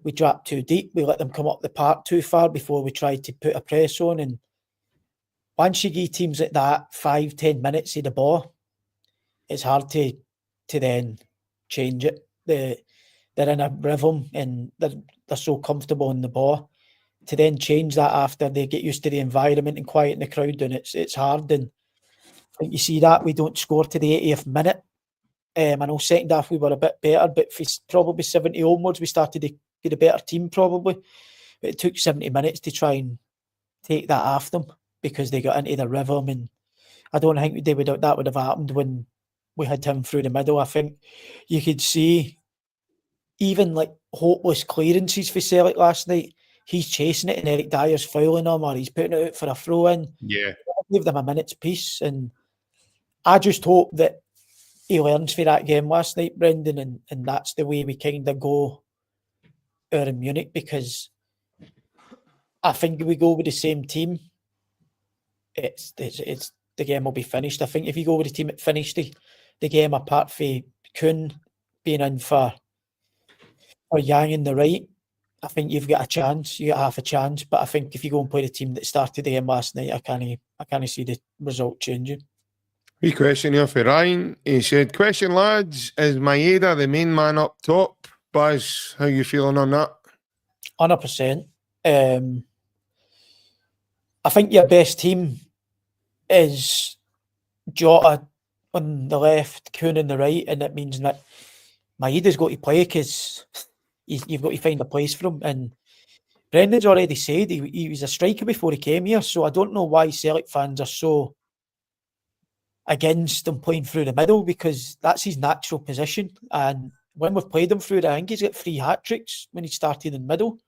We dropped too deep. We let them come up the park too far before we tried to put a press on. And once you give teams like that 5-10 minutes of the ball, it's hard to then change it. They're in a rhythm and they're so comfortable in the ball. To then change that after they get used to the environment and quiet in the crowd, and it's hard. And I think you see that we don't score to the 80th minute. I know second half we were a bit better, but for probably 70 onwards we started to get a better team probably. But it took 70 minutes to try and take that off them because they got into the rhythm, and I don't think that would have happened when we had him through the middle. I think you could see even like hopeless clearances for Celtic last night. He's chasing it and Eric Dyer's fouling him, or he's putting it out for a throw in. Yeah. Give them a minute's peace. And I just hope that he learns for that game last night, Brendan, and that's the way we kind of go out in Munich, because I think if we go with the same team, it's the game will be finished. I think if you go with the team that finished the game, apart from Kuhn being in for Yang in the right, I think you've got a chance. You got half a chance, but I think if you go and play the team that started the game last night, I can't see the result changing. Wee question here for Ryan. He said, "Question, lads, is Maeda the main man up top? Buzz, how you feeling on that?" 100%. I think your best team is Jota on the left, Kuhn on the right, and it means that Maeda's got to play because you've got to find a place for him. And Brendan's already said he was a striker before he came here, so I don't know why Celtic fans are so against him playing through the middle, because that's his natural position. And when we've played him through, I think he's got 3 hat-tricks when he started in the middle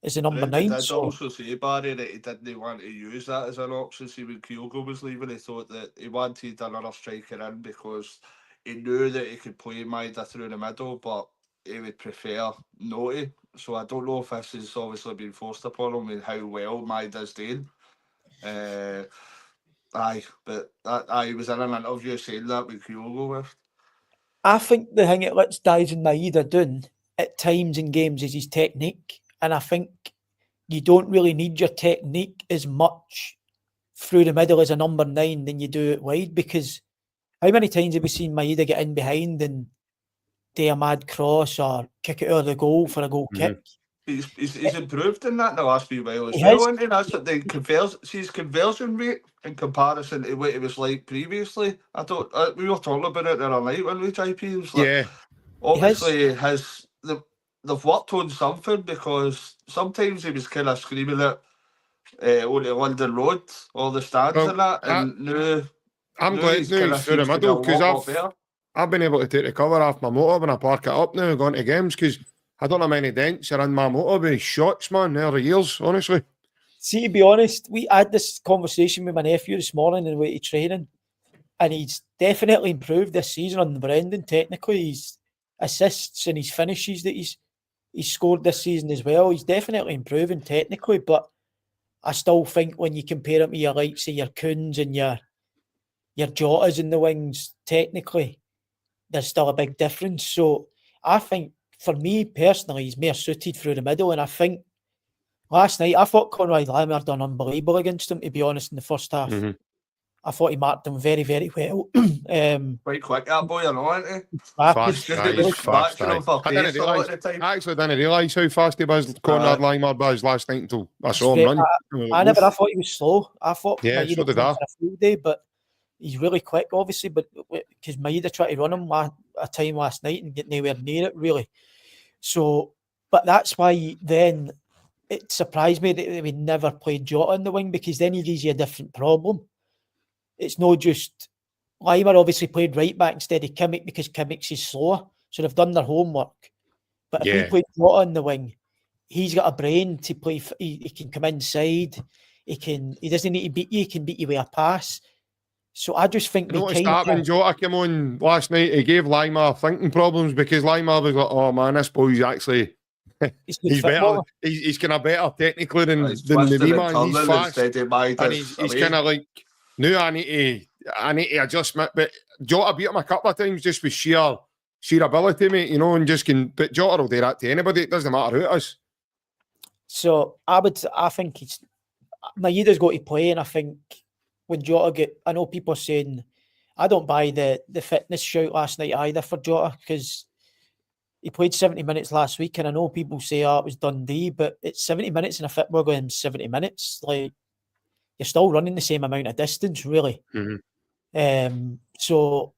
as a number 9. He did also say, Barry, that he didn't want to use that as an option. See, when Kyogo was leaving, he thought that he wanted another striker in because he knew that he could play Maeda through the middle, but he would prefer not to. So I don't know if this has obviously been forced upon him with how well Maeda's doing. But I was in an interview saying that with Kyogo with. I think the thing it lets DAIZEN Maeda doing at times in games is his technique. And I think you don't really need your technique as much through the middle as a number 9 than you do it wide, because how many times have we seen Maeda get in behind and do a mad cross or kick it out of the goal for a goal kick? He's improved in that in the last few while as well, and that's what his conversion rate in comparison to what it was like previously. I thought we were talking about it the other night when we JP was like, obviously they've worked on something, because sometimes he was kind of screaming at only London Road, all the stands and that, and now I'm glad he's through the middle, because I've been able to take the cover off my motor when I park it up now and go into games, because I don't know how many dents are in my motorbike. Shots, man, there are years, honestly. See, to be honest, we had this conversation with my nephew this morning on the way to training, and he's definitely improved this season on Brendan. Technically, his assists and his finishes that he's scored this season as well. He's definitely improving technically, but I still think when you compare him to your likes of your Coons and your Jotas in the wings, technically, there's still a big difference. So I think, for me personally, he's more suited through the middle, and I think last night, I thought Conrad Latimer done unbelievable against him, to be honest, in the first half. Mm-hmm. I thought he marked him very, very well. Quite quick, that boy, I know, isn't he? Fast, Just aye, it was fast, scratching him for I pace a lot of the time. I actually didn't realise how fast he was, Conrad Latimer was last night until I saw him run. I thought he was slow. I thought Maeda so did I. For a full day, but he's really quick, obviously. But because Maeda tried to run him a time last night and get nowhere near it, really. So, but that's why then it surprised me that we never played Jota in the wing, because then he gives you a different problem. It's not just Laimer obviously played right back instead of Kimmich because Kimmich is slower, so they've done their homework. But if we played Jota in the wing, he's got a brain to play. He can come inside. He doesn't need to beat you. He can beat you with a pass. So I just think you noticed that when Jota came on last night, he gave Laimer thinking problems, because Laimer was like, "Oh man, this boy's actually." He's better. He's kind of better technically than the wee man. He's fast, and he's kind of like, no, I need to adjust. But Jota beat him a couple of times just with sheer ability, mate. You know, and just can. But Jota will do that to anybody. It doesn't matter who it is. So I think Maeda's got to play, and I think when Jota I know people are saying, I don't buy the fitness shout last night either for Jota, because he played 70 minutes last week, and I know people say, it was Dundee, but it's 70 minutes in a fit. We're going 70 minutes. Like, you're still running the same amount of distance, really. Mm-hmm. So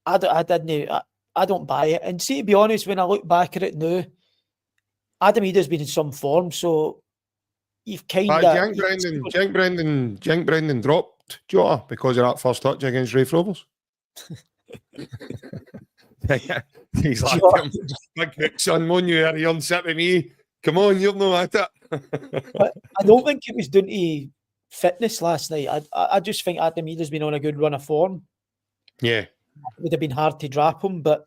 I don't buy it. And see, to be honest, when I look back at it now, Adam Ida's been in some form, so you've kind of... Jank Brendan dropped Jota because of that first touch against Ray Frobels. He's like, big hook, son, mon, you're on set with me. Come on, you're not at it. But I don't think it was down to fitness last night. I just think Adam Ida's been on a good run of form. Yeah. It would have been hard to drop him, but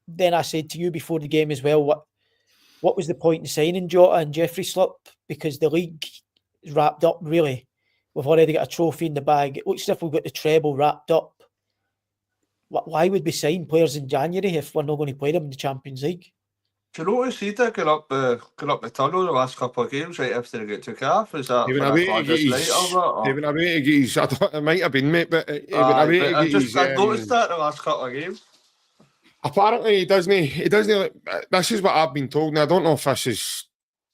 then I said to you before the game as well, what was the point in signing Jota and Jeffrey Slip? Because the league is wrapped up, really. We've already got a trophy in the bag. It looks as if we've got the treble wrapped up. Why would we sign players in January if we're not going to play them in the Champions League? Do you notice he did get up the tunnel the last couple of games right after they get took off? Is that it might have been, mate, but I noticed that the last couple of games. Apparently he doesn't. This is what I've been told, and I don't know if this is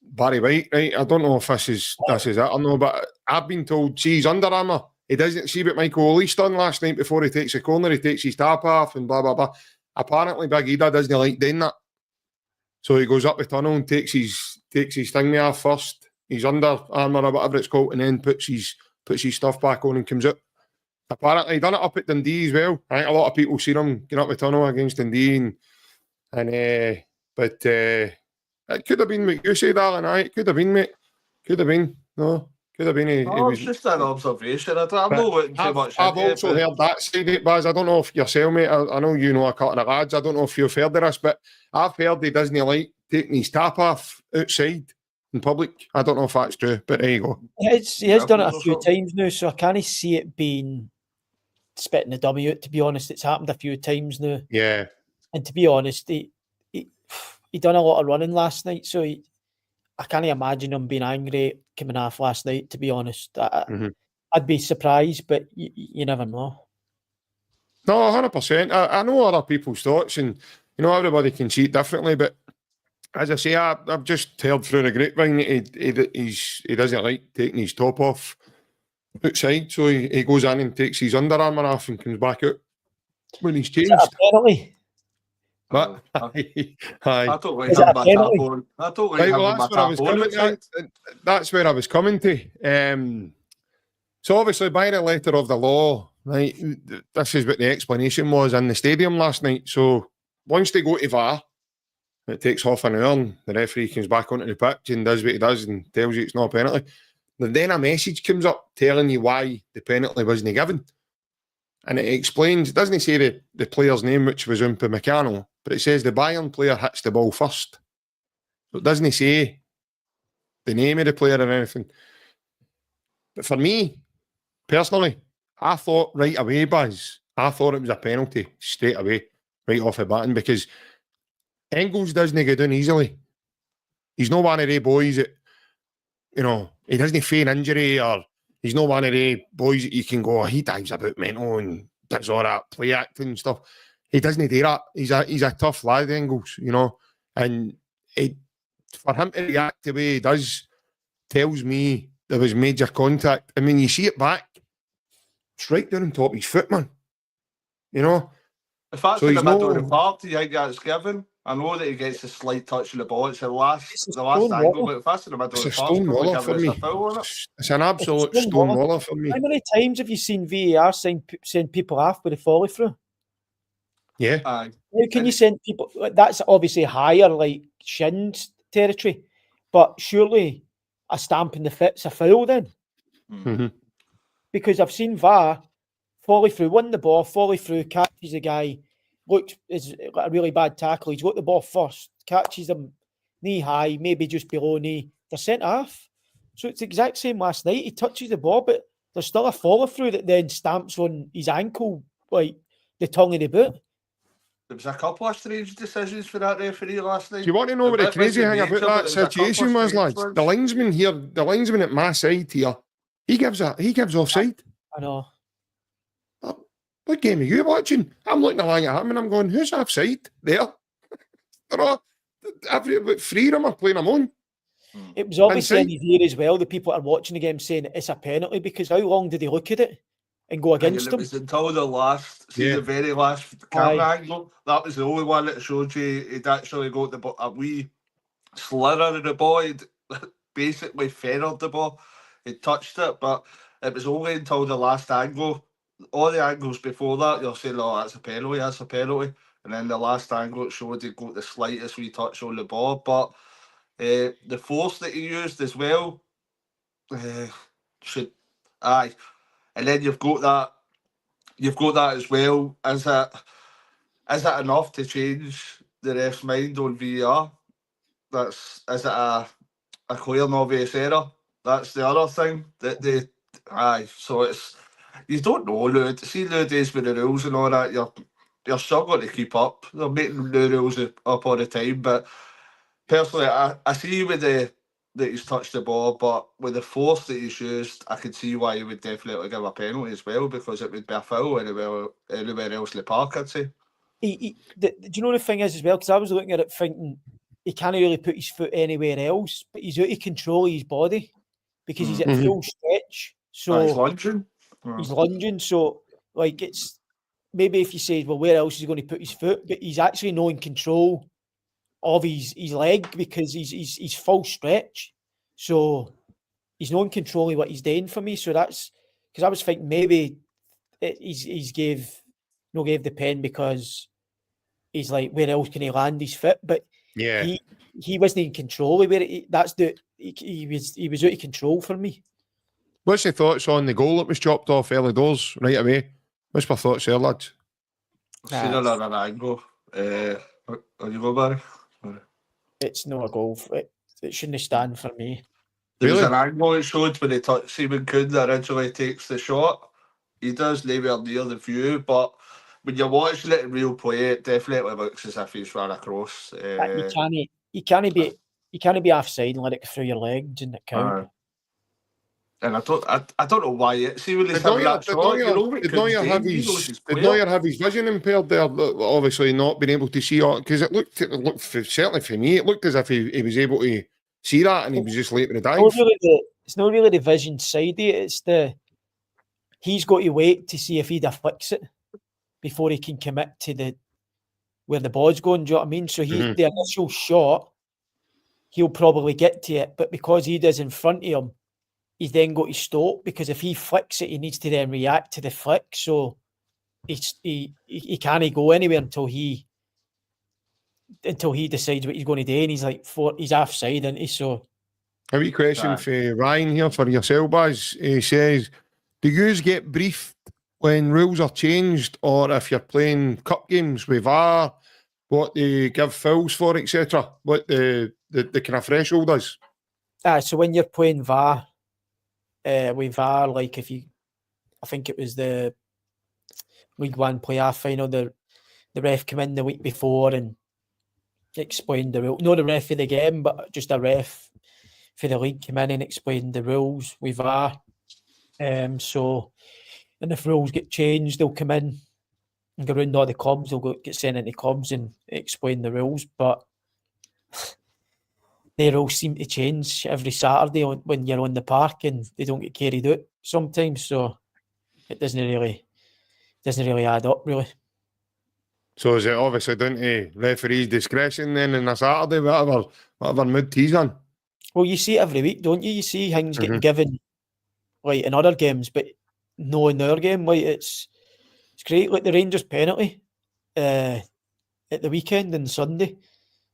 Barry White, right? I don't know if this is it or no, but I've been told, see, he's Under Armour. He doesn't see what Michael Ole's done last night before he takes a corner. He takes his tap off and blah, blah, blah. Apparently, Big Ida doesn't like doing that. So he goes up the tunnel and takes his thingy off first. He's Under Armour or whatever it's called, and then puts his stuff back on and comes out. Apparently, he done it up at Dundee as well. I think a lot of people seen him get up the tunnel against Dundee, but it could have been what you said, Alan. It could have been, mate. Could have been. No. Could have been. It's just an observation. I'm not looking too much. I've also heard that side of it, Baz. I don't know if yourself, mate. I know you know a couple of lads. I don't know if you've heard of this, but I've heard he doesn't like taking his tap off outside in public. I don't know if that's true, but there you go. He has done it a few times now, so I can't see it being spitting the W. To be honest, it's happened a few times now. Yeah. And to be honest, he done a lot of running last night, so I can't imagine him being angry coming off last night, to be honest. I'd be surprised, but you never know. No, 100%. I know other people's thoughts, and you know, everybody can see it differently, but as I say, I've just heard through the grapevine that he doesn't like taking his top off outside, so he goes in and takes his Under Armour off and comes back out when he's changed. Apparently. But I don't like having my tap on. I don't like having my tap on. That's where I was coming to. So obviously, by the letter of the law, right, this is what the explanation was in the stadium last night. So once they go to VAR, It takes half an hour and the referee comes back onto the pitch and does what he does and tells you it's not a penalty. And then a message comes up telling you why the penalty wasn't given. And it explains, it doesn't say the player's name, which was Upamecano, but it says the Bayern player hits the ball first. So it doesn't say the name of the player or anything. But for me, personally, I thought right away, Baz, I thought it was a penalty straight away, right off the bat, because Engels doesn't go down easily. He's not one of the boys that, he doesn't feign injury, or he's not one of the boys that you can go, he dives about mental and does all that play acting and stuff. He doesn't do that. He's a tough lad, Engels, and for him to react the way he does tells me there was major contact. I mean, you see it back, it's right down on top of his foot, man. If that's in the middle of the park, do you think that's given? I know that he gets a slight touch on the ball. It's the last angle, but if that's in the middle of the park, stonewaller for me. It's an absolute stonewaller for me. How many times have you seen VAR send people off with a follow through? Yeah. How can you send people? That's obviously higher, like shins territory, but surely a stamp in the foot's a foul then. Mm-hmm. Because I've seen VAR follow through, win the ball, follow through, catches the guy. Look, is a really bad tackle. He's got the ball first, catches him knee high, maybe just below knee. They're sent off. So it's the exact same last night. He touches the ball, but there's still a follow through that then stamps on his ankle, like the tongue of the boot. There was a couple of strange decisions for that referee last night. Do you want to know what the crazy thing about that situation was, lads? The linesman at my side here, he gives offside. I know. What game are you watching? I'm looking along at him and I'm going, who's offside there? Three of them are playing them on. It was obviously in his ear as well. The people that are watching the game saying it's a penalty, because how long did they look at it and go against him? It was until the very last camera angle. That was the only one that showed you he'd actually got a wee slither of the ball. He'd basically feathered the ball. He touched it, but it was only until the last angle. All the angles before that, you're saying, oh, that's a penalty. And then the last angle, it showed he got the slightest wee touch on the ball. But the force that he used as well, And then you've got that as well. Is it enough to change the ref's mind on VAR? Is it a clear and obvious error? That's the other thing. So it's, you don't know, Lou. See nowadays with the rules and all that, you're struggling to keep up. They're making new rules up all the time. But personally, I see that he's touched the ball, but with the force that he's used, I could see why he would definitely give a penalty as well, because it would be a foul anywhere else in the park, I'd say. Do you know the thing is as well? Because I was looking at it thinking he can't really put his foot anywhere else, but he's out of control of his body because he's at full stretch. So he's lunging. He's lunging. So like, it's maybe if you say, well, where else is he going to put his foot? But he's actually not in control of his leg because he's full stretch. So he's not in control of what he's doing for me. So that's because I was thinking maybe he's gave the pen because he's like, where else can he land his foot? But yeah, he wasn't in control of where he was out of control for me. What's your thoughts on the goal that was chopped off early doors right away? What's my thoughts there, lads? Seen it on an angle. On you go, Barry? It's not a goal. It shouldn't stand for me. There was an angle it showed when Simon Kuhn originally takes the shot. He does nowhere near the view, but when you're watching it in real play, it definitely looks as if he's run across. You can't be offside and let it go through your legs and it count. And I don't know why. See when he's having that shot, did Neuer have his vision impaired there? Obviously not being able to see it, because it looked certainly for me, it looked as if he was able to see that and he was just late with the dive. It's not really the vision side of it. It's he's got to wait to see if he flicks it before he can commit to where the ball's going. Do you know what I mean? So the initial shot, he'll probably get to it, but because he does in front of him, he's then got to stop, because if he flicks it, he needs to then react to the flick. So he can't go anywhere until he until he decides what he's going to do, and he's like he's offside, isn't he? So A wee question for Ryan here for yourself, Baz. He says, do you get briefed when rules are changed, or if you're playing cup games with VAR, what they give fouls for, etc.? What the kind of threshold is? so when you're playing VAR, with VAR, like I think it was the League One playoff final, the ref came in the week before and explained the rule. Not the ref for the game, but just a ref for the league came in and explained the rules with VAR. So, and if rules get changed, they'll come in and go around all the clubs. They'll get sent into clubs and explain the rules. But their rules seem to change every Saturday when you're on the park, and they don't get carried out sometimes. So it doesn't really add up, really. So is it obviously down to referee's discretion then on a Saturday, whatever mood he's on? Well, you see it every week, don't you? You see things getting given, like in other games, but no in our game. Like it's great. Like the Rangers penalty at the weekend and Sunday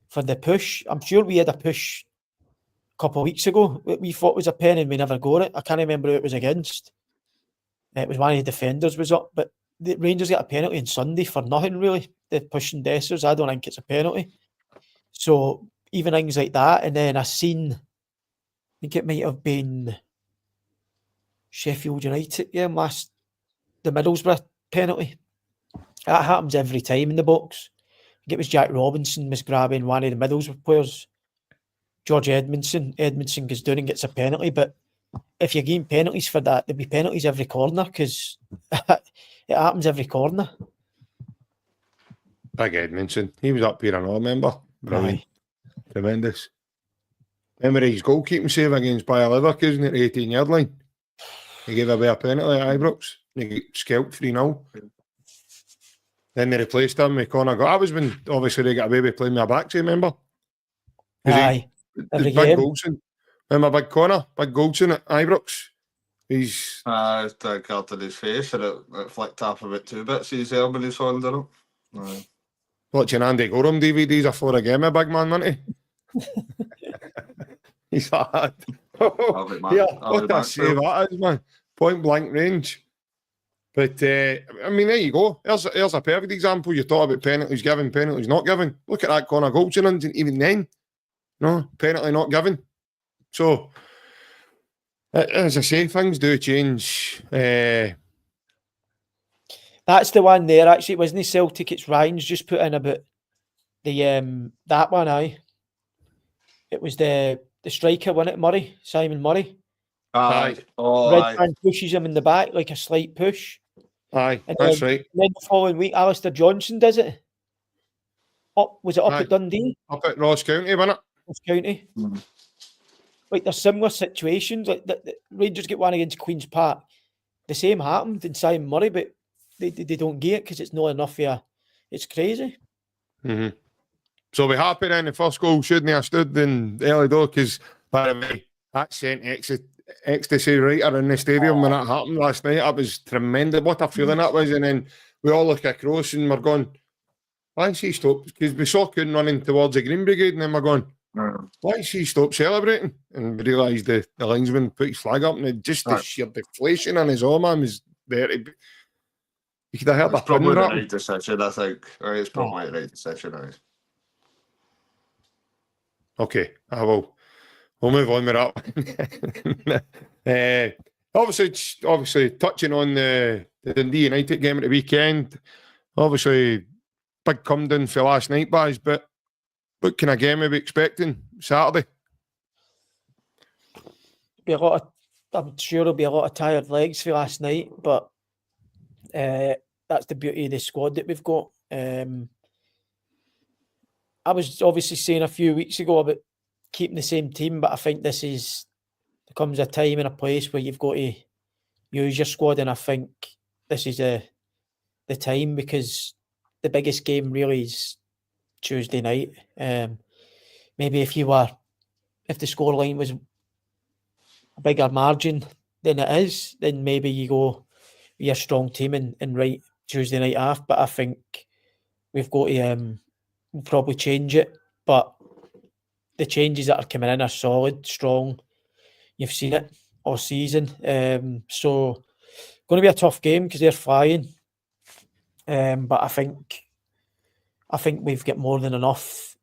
for the push. I'm sure we had a push a couple of weeks ago. We thought was a pen and we never got it. I can't remember who it was against. It was one of the defenders was up, but the Rangers got a penalty on Sunday for nothing really. They're pushing Dessers. I don't think it's a penalty. So even things like that, and then I think it might have been Sheffield United game last, the Middlesbrough penalty. That happens every time in the box. I think it was Jack Robinson was grabbing one of the Middlesbrough players, George Edmondson. Edmondson goes down and gets a penalty, but if you're getting penalties for that, there'll be penalties every corner because it happens every corner. Big Edmondson. He was up here, I know, remember? Brilliant. Tremendous. Remember his goalkeeping save against Bayer Leverkusen at the 18-yard line? He gave away a penalty at Ibrox. He got scalped 3-0. Then they replaced him with Conor. That was when, obviously, they got away with playing my back, remember? Aye. Every game. Goldson. Remember Big Conor? Big Goldson at Ibrox? He's... the card in his face, and it flicked off about 2 bits of his arm when he's on there. Watching Andy Gorham DVDs afore a game, a big man, wasn't he? He's hard. Yeah, what a save that is, man. Point blank range. But, I mean, there you go. Here's a perfect example. You thought about penalties given, penalties not given. Look at that Conor Goldson incident, even then. No, penalty not given. So, as I say, things do change. That's the one there, actually. It wasn't Celtic, it's Ryan's just put in about the that one, aye. It was the striker, wasn't it, Murray? Simon Murray. Aye. Oh, Red man pushes him in the back, like a slight push. Aye, and that's right. And then the following week, Alistair Johnson does it. Was it up at Dundee? Up at Ross County, wasn't it? Ross County. Mm-hmm. Like, there's similar situations. Like, the Rangers get one against Queen's Park. The same happened in Simon Murray, but they don't get it because it's not enough for it's crazy. Mm-hmm. So we're happy then the first goal shouldn't have stood in the early door because, by the way, that sent ecstasy right around the stadium when that happened last night. That was tremendous. What a feeling that was. And then we all look across and we're going, why is he stopped? Because we saw Kuhn running towards the Green Brigade and then we're going, why is he stopped celebrating? And we realised the linesman put his flag up and just the sheer deflation on his arm, man, was very... You could have heard that. Probably the right decision, I think. It's probably the right decision, Okay, we'll move on with that. Obviously, touching on the Dundee United game at the weekend. Obviously, big come down for last night, guys. But what kind of game are we expecting Saturday? I'm sure there'll be a lot of tired legs for last night, but that's the beauty of the squad that we've got. I was obviously saying a few weeks ago about keeping the same team, but I think there comes a time and a place where you've got to use your squad, and I think this is the time because the biggest game really is Tuesday night. Maybe if the scoreline was a bigger margin than it is, then maybe you go with a strong team and write Tuesday night off. But I think we've got to will probably change it. But the changes that are coming in are solid, strong. You've seen it all season. So going to be a tough game because they're flying. But I think we've got more than enough,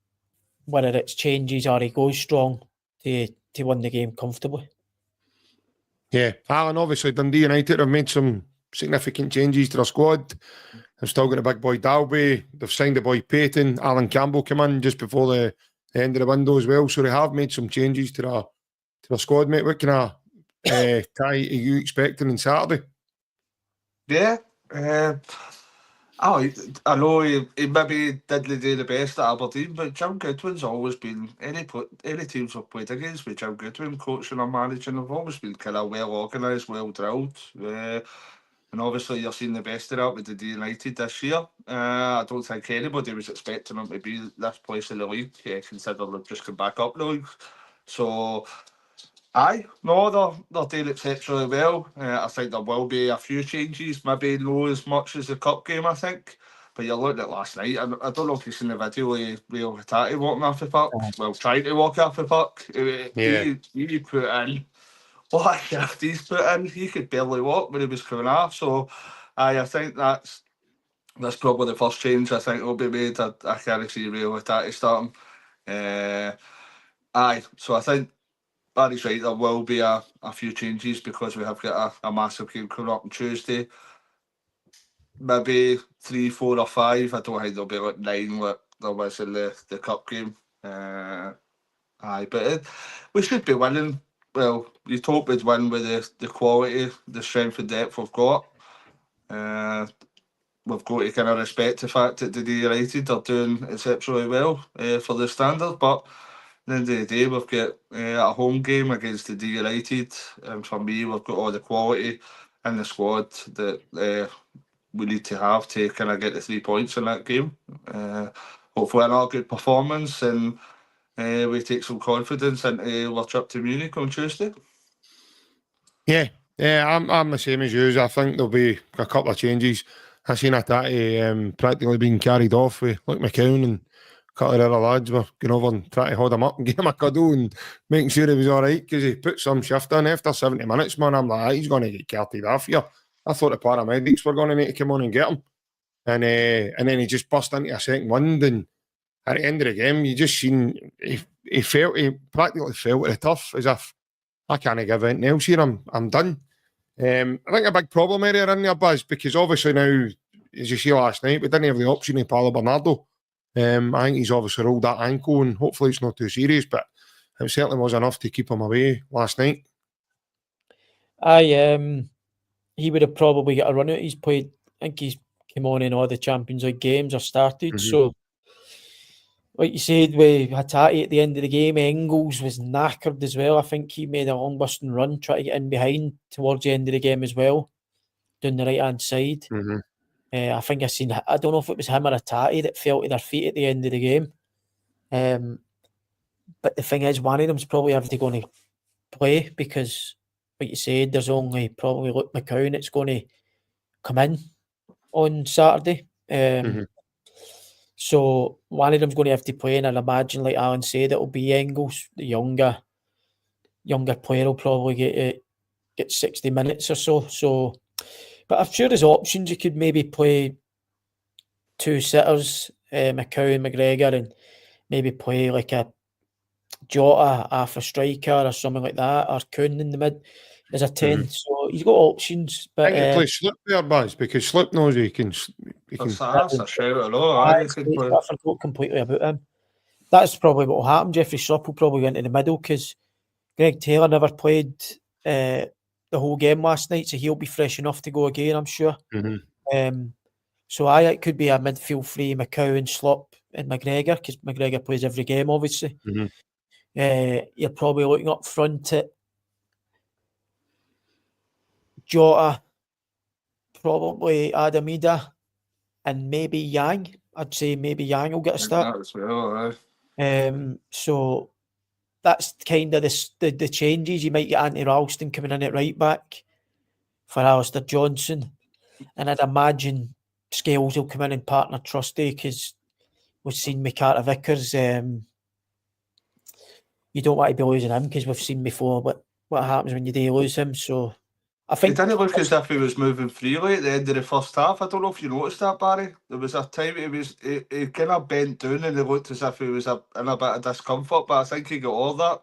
whether it's changes or he goes strong, to win the game comfortably. Yeah, Alan, obviously Dundee United have made some significant changes to their squad. They've still got a big boy Dalby. They've signed the boy Payton. Alan Campbell came in just before the end of the window as well. So they have made some changes to their squad, mate. What kind of tie are you expecting on Saturday? Yeah. I know he maybe didn't do the best at Aberdeen, but Jim Goodwin's always been, any teams I've played against with Jim Goodwin coaching or managing, have always been kind of well organised, well drilled. And obviously you're seeing the best of that with the D United this year. I don't think anybody was expecting them to be this place in the league, considering they've just come back up the league. So, they're doing exceptionally well. I think there will be a few changes, maybe not as much as the cup game, I think. But you looked at last night, I don't know if you've seen the video of Rio Hattati walking off the puck. Well, trying to walk off the puck. He put in what a shift he's put in. He could barely walk when he was coming off. So, I think that's probably the first change I think will be made. I can't see Rio Hattati starting. So I think Barry's right, there will be a few changes because we have got a massive game coming up on Tuesday. Maybe 3, 4 or 5. I don't think there'll be like 9 like there was in the cup game. But we should be winning. Well, you'd hope we'd win with the quality, the strength and depth we've got. We've got to kind of respect the fact that the United are doing exceptionally well for the standard, but at the end of the day, we've got a home game against the United, and for me, we've got all the quality in the squad that we need to have to kind of get the 3 points in that game. Hopefully, another good performance, and we take some confidence into our trip to Munich on Tuesday. Yeah, I'm the same as you. I think there'll be a couple of changes. I seen Hattati practically being carried off with Luke McCown and a couple of other lads were going over and trying to hold him up and give him a cuddle and making sure he was all right because he put some shift in after 70 minutes, man. I'm like, he's going to get carted off here. I thought the paramedics were going to need to come on and get him. And then he just burst into a second wind, and at the end of the game, you just seen he practically felt at the turf as if I can't give anything else here. I'm done. I think a big problem area in there, Buzz, because obviously now, as you see last night, we didn't have the option of Paulo Bernardo. I think he's obviously rolled that ankle, and hopefully it's not too serious, but it certainly was enough to keep him away last night. He would have probably got a run out. He's played, I think he's come on in all the Champions League games or started. Mm-hmm. So, like you said, with Hattati at the end of the game, Engels was knackered as well. I think he made a long busting run, trying to get in behind towards the end of the game as well, down the right-hand side. Mm-hmm. I think I don't know if it was him or Hattati that fell to their feet at the end of the game. But the thing is, one of them's probably going to play because, like you said, there's only probably Luke McCown that's going to come in on Saturday. So one of them's going to have to play, and I'd imagine, like Alan said, it'll be Engels, the younger player will probably get 60 minutes or so. So, but I'm sure there's options. You could maybe play 2 sitters, McCown, McGregor, and maybe play like a Jota half a striker or something like that, or Kuhn in the mid as a 10. Mm-hmm. So he's got options. But I think you play Slip there, Buzz, because Slip knows he can. That's a shout. I forgot completely about him. That's probably what will happen. Jeffrey Slip will probably go into the middle because Greg Taylor never played the whole game last night, so he'll be fresh enough to go again, I'm sure. Mm-hmm. So it could be a midfield three, McCown, Slip and McGregor, because McGregor plays every game, obviously. Mm-hmm. You're probably looking up front at Jota, probably Maeda, and maybe Yang. I'd say maybe Yang will get a start. As well, so that's kind of the changes. You might get Anthony Ralston coming in at right back for Alistair Johnson, and I'd imagine Scales will come in and partner Trusty because we've seen with Carter Vickers, you don't want to be losing him because we've seen before what happens when you do lose him. So I It think didn't look as if he was moving freely at the end of the first half. I don't know if you noticed that, Barry. There was a time he kind of bent down and it looked as if he was in a bit of discomfort, but I think he got all that.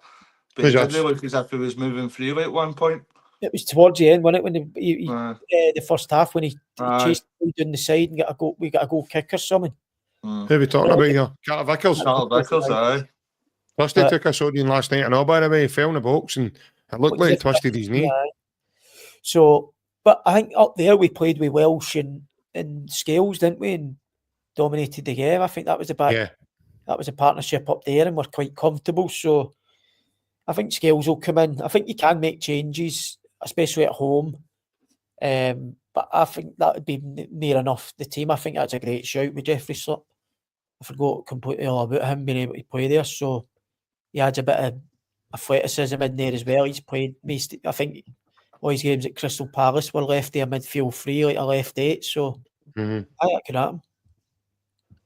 But it didn't look as if he was moving freely at one point. It was towards the end, wasn't it, when the first half when he chased down the side and we got a goal kick or something. Who are we talking about here? Carter Vickers? Carter Vickers, aye. First he took a sword last night, and all by the way, he fell in the box and it looked like he twisted his knee. Yeah. So, but I think up there we played with Welsh and Scales, didn't we? And dominated the game. I think that was that was a partnership up there, and we're quite comfortable. So I think Scales will come in. I think you can make changes, especially at home. But I think that would be near enough the team. I think that's a great shout with Jeffrey Slip. I forgot completely all about him being able to play there. So he adds a bit of athleticism in there as well. He's played I think all his games at Crystal Palace were left there midfield free, like a left 8. So I think that could happen.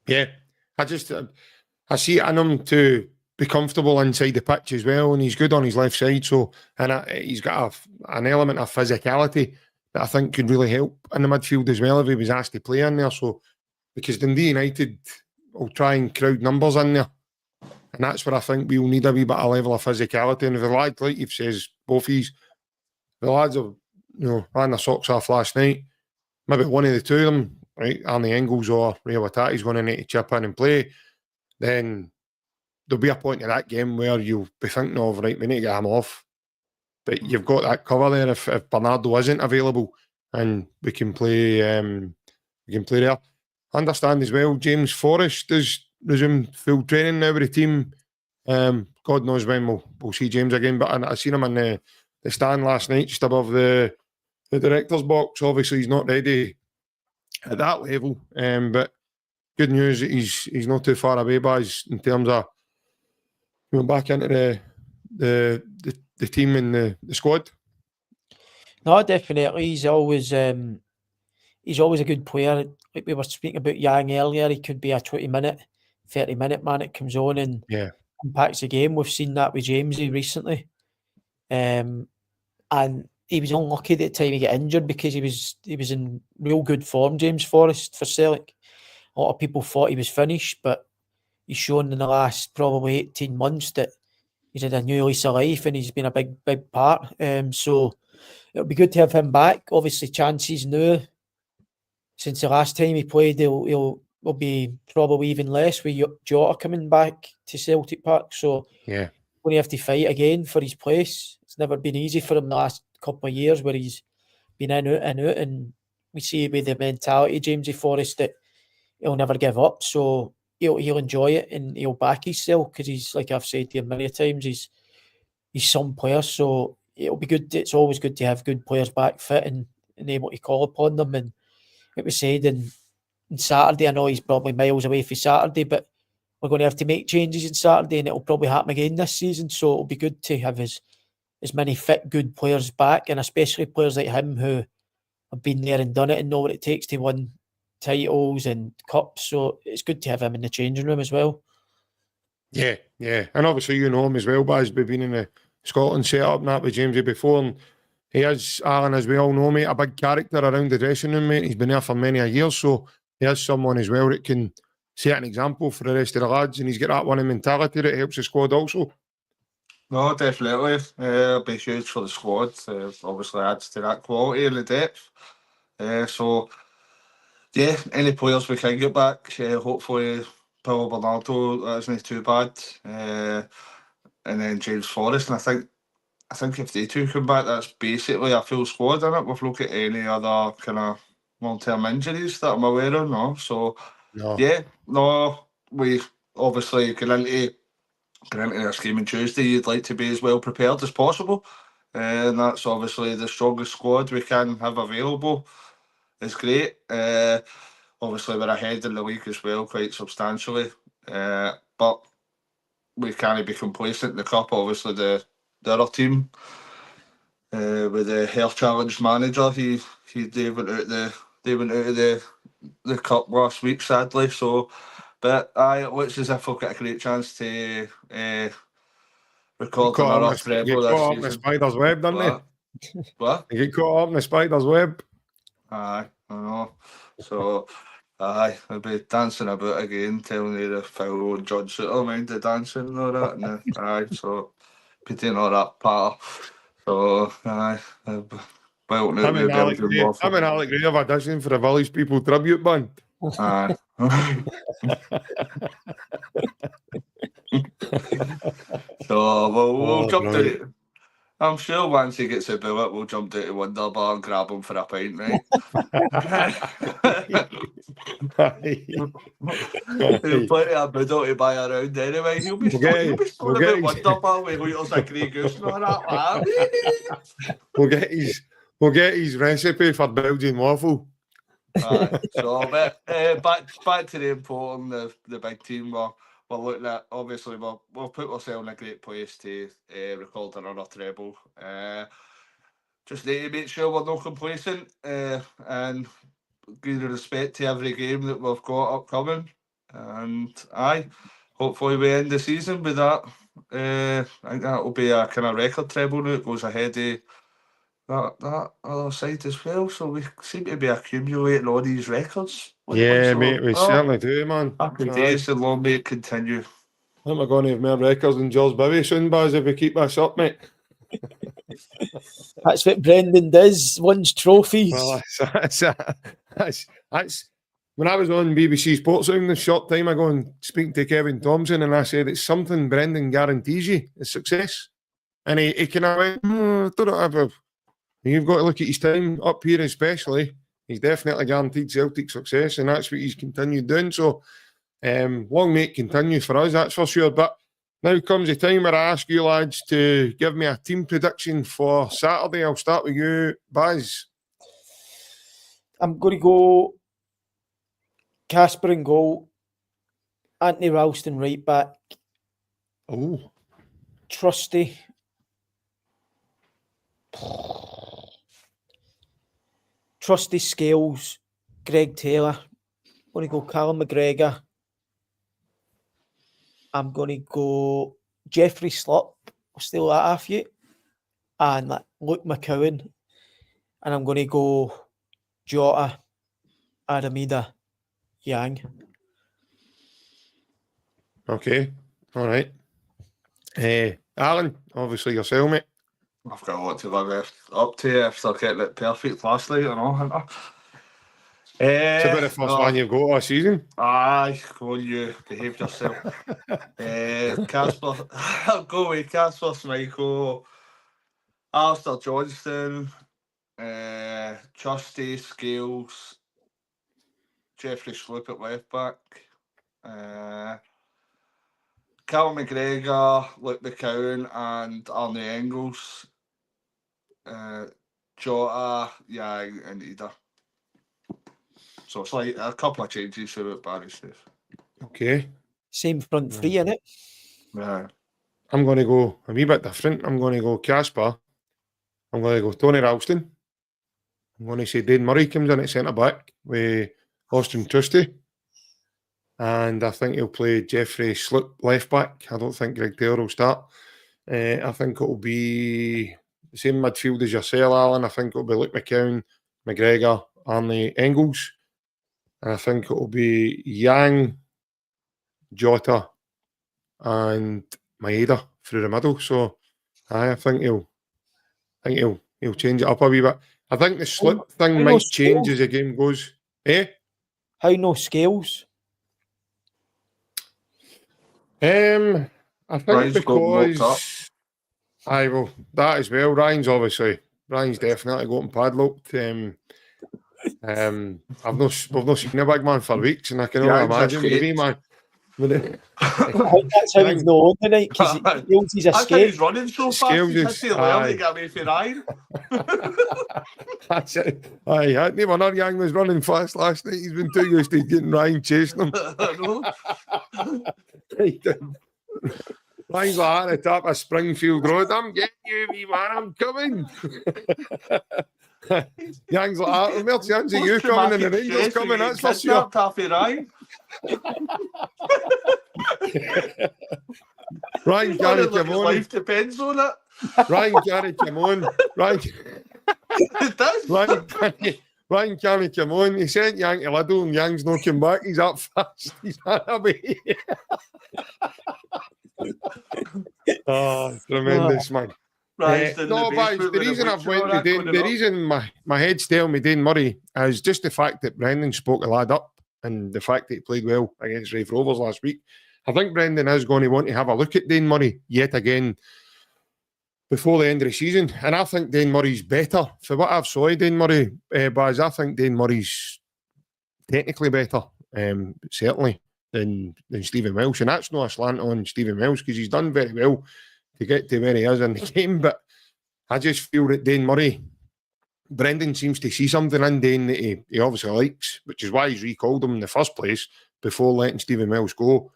Yeah, I see it in him to be comfortable inside the pitch as well, and he's good on his left side. So, and he's got an element of physicality that I think could really help in the midfield as well if he was asked to play in there. So, because Dundee United will try and crowd numbers in there, and that's where I think we'll need a wee bit of level of physicality. And if the lads, like you've said, both the lads have ran their socks off last night. Maybe one of the two of them, right, Arnie Engels or Ray Watati's going to need to chip in and play. Then there'll be a point in that game where you'll be thinking of, right, we need to get him off. But you've got that cover there if Bernardo isn't available, and we can play there. I understand as well, James Forrest does resume full training now with the team. God knows when we'll see James again, but I seen him in the stand last night just above the director's box. Obviously he's not ready at that level, but good news that he's not too far away, boys, in terms of going back into the team and the squad. No, definitely. He's always a good player. Like we were speaking about Yang earlier, he could be a 20-minute, 30-minute man that comes on and impacts the game. We've seen that with Jamesy recently. And he was unlucky that time he got injured because he was in real good form, James Forrest, for Celtic. A lot of people thought he was finished, but he's shown in the last probably 18 months that he's had a new lease of life and he's been a big part. So it'll be good to have him back. Obviously, chances now, since the last time he played, he'll be probably even less with Jota coming back to Celtic Park. So yeah, when you have to fight again for his place, it's never been easy for him the last couple of years where he's been in, out, and we see with the mentality, Jamesy Forrest, that he'll never give up. So he'll enjoy it and he'll back himself because he's, like I've said to him many times, he's some player. So it'll be good. It's always good to have good players back fit and able to call upon them. And it was said in Saturday, I know he's probably miles away from Saturday, but we're going to have to make changes on Saturday and it'll probably happen again this season. So it'll be good to have as many fit, good players back, and especially players like him who have been there and done it and know what it takes to win titles and cups. So it's good to have him in the changing room as well. Yeah. And obviously you know him as well, Baz. We've been in the Scotland set-up and that with Jamesy before, and he is, Alan, as we all know, mate, a big character around the dressing room, mate. He's been there for many a year, so he is someone as well that can set an example for the rest of the lads, and he's got that winning mentality that helps the squad also. No, definitely. It'll be huge for the squad. Obviously adds to that quality and the depth. So, yeah, any players we can get back, hopefully Paulo Bernardo, that isn't too bad. And then James Forrest, and I think if they two come back, that's basically a full squad, isn't it? We've looked at any other kind of long-term injuries that I'm aware of, no? So, we obviously get into this game on Tuesday. You'd like to be as well prepared as possible. And that's obviously the strongest squad we can have available. It's great. Obviously, we're ahead in the league as well, quite substantially. But we can't be complacent in the cup. Obviously, the other team with the health challenged manager, they went out of the cup last week, sadly. So, But it looks as if we've got a great chance to record Caught another up, treble get this caught up in the season. spider's web, didn't they? What? You get caught up in the spider's web. Aye, I know. So, I'll be dancing about again, telling you the foul judge that I mind the dancing and all that. And so be doing all that part. So, well, no, Him and Alec Belgian Gray waffle. have auditioned for a Village People tribute band. Aye. So, we'll jump brilliant. to. I'm sure once he gets a bullet, we'll jump down to Wonder Bar and grab him for a pint, right? He'll plenty of boodle to buy around anyway. He'll be storing about Wonder Bar with liters of Grey Goose and all that. We'll get his recipe for Belgian waffle. So, but back to the important, the big team. We're looking at, obviously, we'll put ourselves in a great place to record another treble. Just need to make sure we're not complacent and give the respect to every game that we've got upcoming. And hopefully we end the season with that. I think that will be a kind of record treble now. It goes ahead of that other side as well. So we seem to be accumulating all these records. Mate, we certainly do, man. Happy days, the long may it continue. I think we're going to have more records than George Bibby soon, Baz, if we keep this up, mate. That's what Brendan does, wins trophies. Well, that's when I was on BBC Sports Sound a short time ago and speaking to Kevin Thompson, and I said it's something Brendan guarantees you, is success. And he kind of went, I don't know, you've got to look at his time up here especially. He's definitely guaranteed Celtic success, and that's what he's continued doing. So, long may it continue for us, that's for sure. But now comes the time where I ask you lads to give me a team prediction for Saturday. I'll start with you, Baz. I'm going to go Casper in goal, Anthony Ralston right back. Oh. Trusty. Trusty Scales, Greg Taylor. I'm going to go Callum McGregor. I'm going to go Jeffrey Slupp. I'll steal that off you. And Luke McCowan. And I'm going to go Jota, Aramida, Yang. Okay. All right. Alan, obviously yourself, mate. I've got a lot to live up to after getting it perfect last night and all. It's about the first one you've got all season. Aye, go on, you behave yourself. Casper, I'll go with Casper Schmeichel, Alistair Johnston, Trusty Scales, Jeffrey Sloop at left back, Callum McGregor, Luke McCowan, and Arnie Engels. Jota, Yang, and Ida. So it's like a couple of changes to what Barry says. Okay. Same front three, innit? Yeah. I'm going to go a wee bit different. I'm going to go Casper. I'm going to go Tony Ralston. I'm going to say Dane Murray comes in at centre back with Austin Trusty. And I think he'll play Jeffrey Sloop left back. I don't think Greg Taylor will start. I think it'll be the same midfield as yourself, Alan. I think it'll be Luke McCowan, McGregor, Arnie Engels. And I think it'll be Yang, Jota, and Maeda through the middle. So I think he'll change it up a wee bit. I think the slip thing might change as the game goes. How no Scales? I think Ryan's because that as well. Ryan's definitely got him padlocked. We've not seen a big man for weeks, and I can only imagine the wee man. That's how he's known tonight, because he's escaped. He's running so fast, he's had to learn to get away from Ryan. That's it. Aye, Never Yang was running fast last night. He's been too used to getting Ryan chasing him. Ryan's like at the top of Springfield Road. I'm getting you, wee man. I'm coming. Yang's like, where's the chance of you coming and the Rangers coming? That's for sure. Ryan. Ryan Carey, come his on. life depends on it. Ryan Carey, come on. It does. Ryan Carey, come on. He sent Yang to Liddle and Yang's not come back. He's up fast. He's on away. Oh, tremendous, man. No, but the reason I've went with Dane, the reason my head's telling me Dane Murray is just the fact that Brendan spoke a lad up and the fact that he played well against Raith Rovers last week. I think Brendan is going to want to have a look at Dane Murray yet again before the end of the season. And I think Dane Murray's better. For what I've saw of Dane Murray, Baz, I think Dane Murray's technically better, certainly, than Stephen Welsh. And that's not a slant on Stephen Welsh because he's done very well to get to where he is in the game. But I just feel that Dane Murray, Brendan seems to see something in Dane that he obviously likes, which is why he's recalled him in the first place before letting Stephen Welsh go.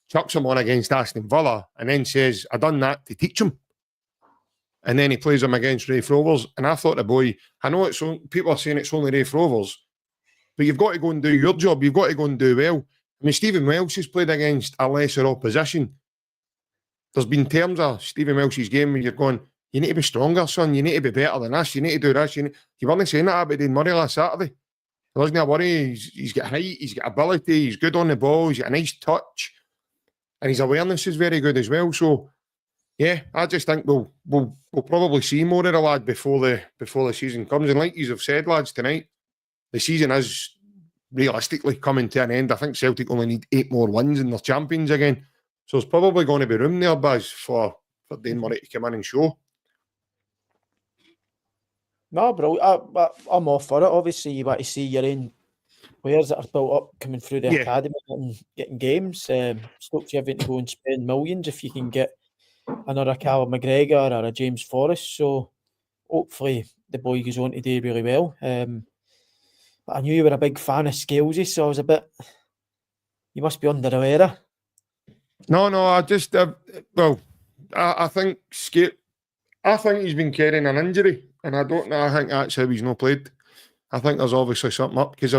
Chucks him on against Aston Villa and then says, I done that to teach him. And then he plays him against Raith Rovers. And I thought the boy, I know people are saying it's only Raith Rovers, but you've got to go and do your job. You've got to go and do well. I mean, Stephen Welsh has played against a lesser opposition. There's been terms of Stephen Welsh's game where you're going, you need to be stronger, son. You need to be better than this. You need to do this. You weren't saying that about Dane Murray last Saturday. There wasn't a worry. He's got height. He's got ability. He's good on the ball. He's got a nice touch. And his awareness is very good as well. So, yeah, I just think we'll probably see more of the lad before the season comes. And like you have said, lads, tonight, the season is realistically coming to an end. I think Celtic only need 8 more wins and they're champions again. So there's probably going to be room there, Baz, for Dane Murray to come in and show. No, bro, I'm all for it. Obviously, you want to see your own players that are built up coming through the academy and getting games. Stops you having to go and spend millions if you can get another Callum McGregor or a James Forrest. So hopefully the boy goes on to do really well. But I knew you were a big fan of Scalesy, so I was a bit... You must be under the weather. No, I just... I think he's been carrying an injury, and I think that's how he's not played. I think there's obviously something up, because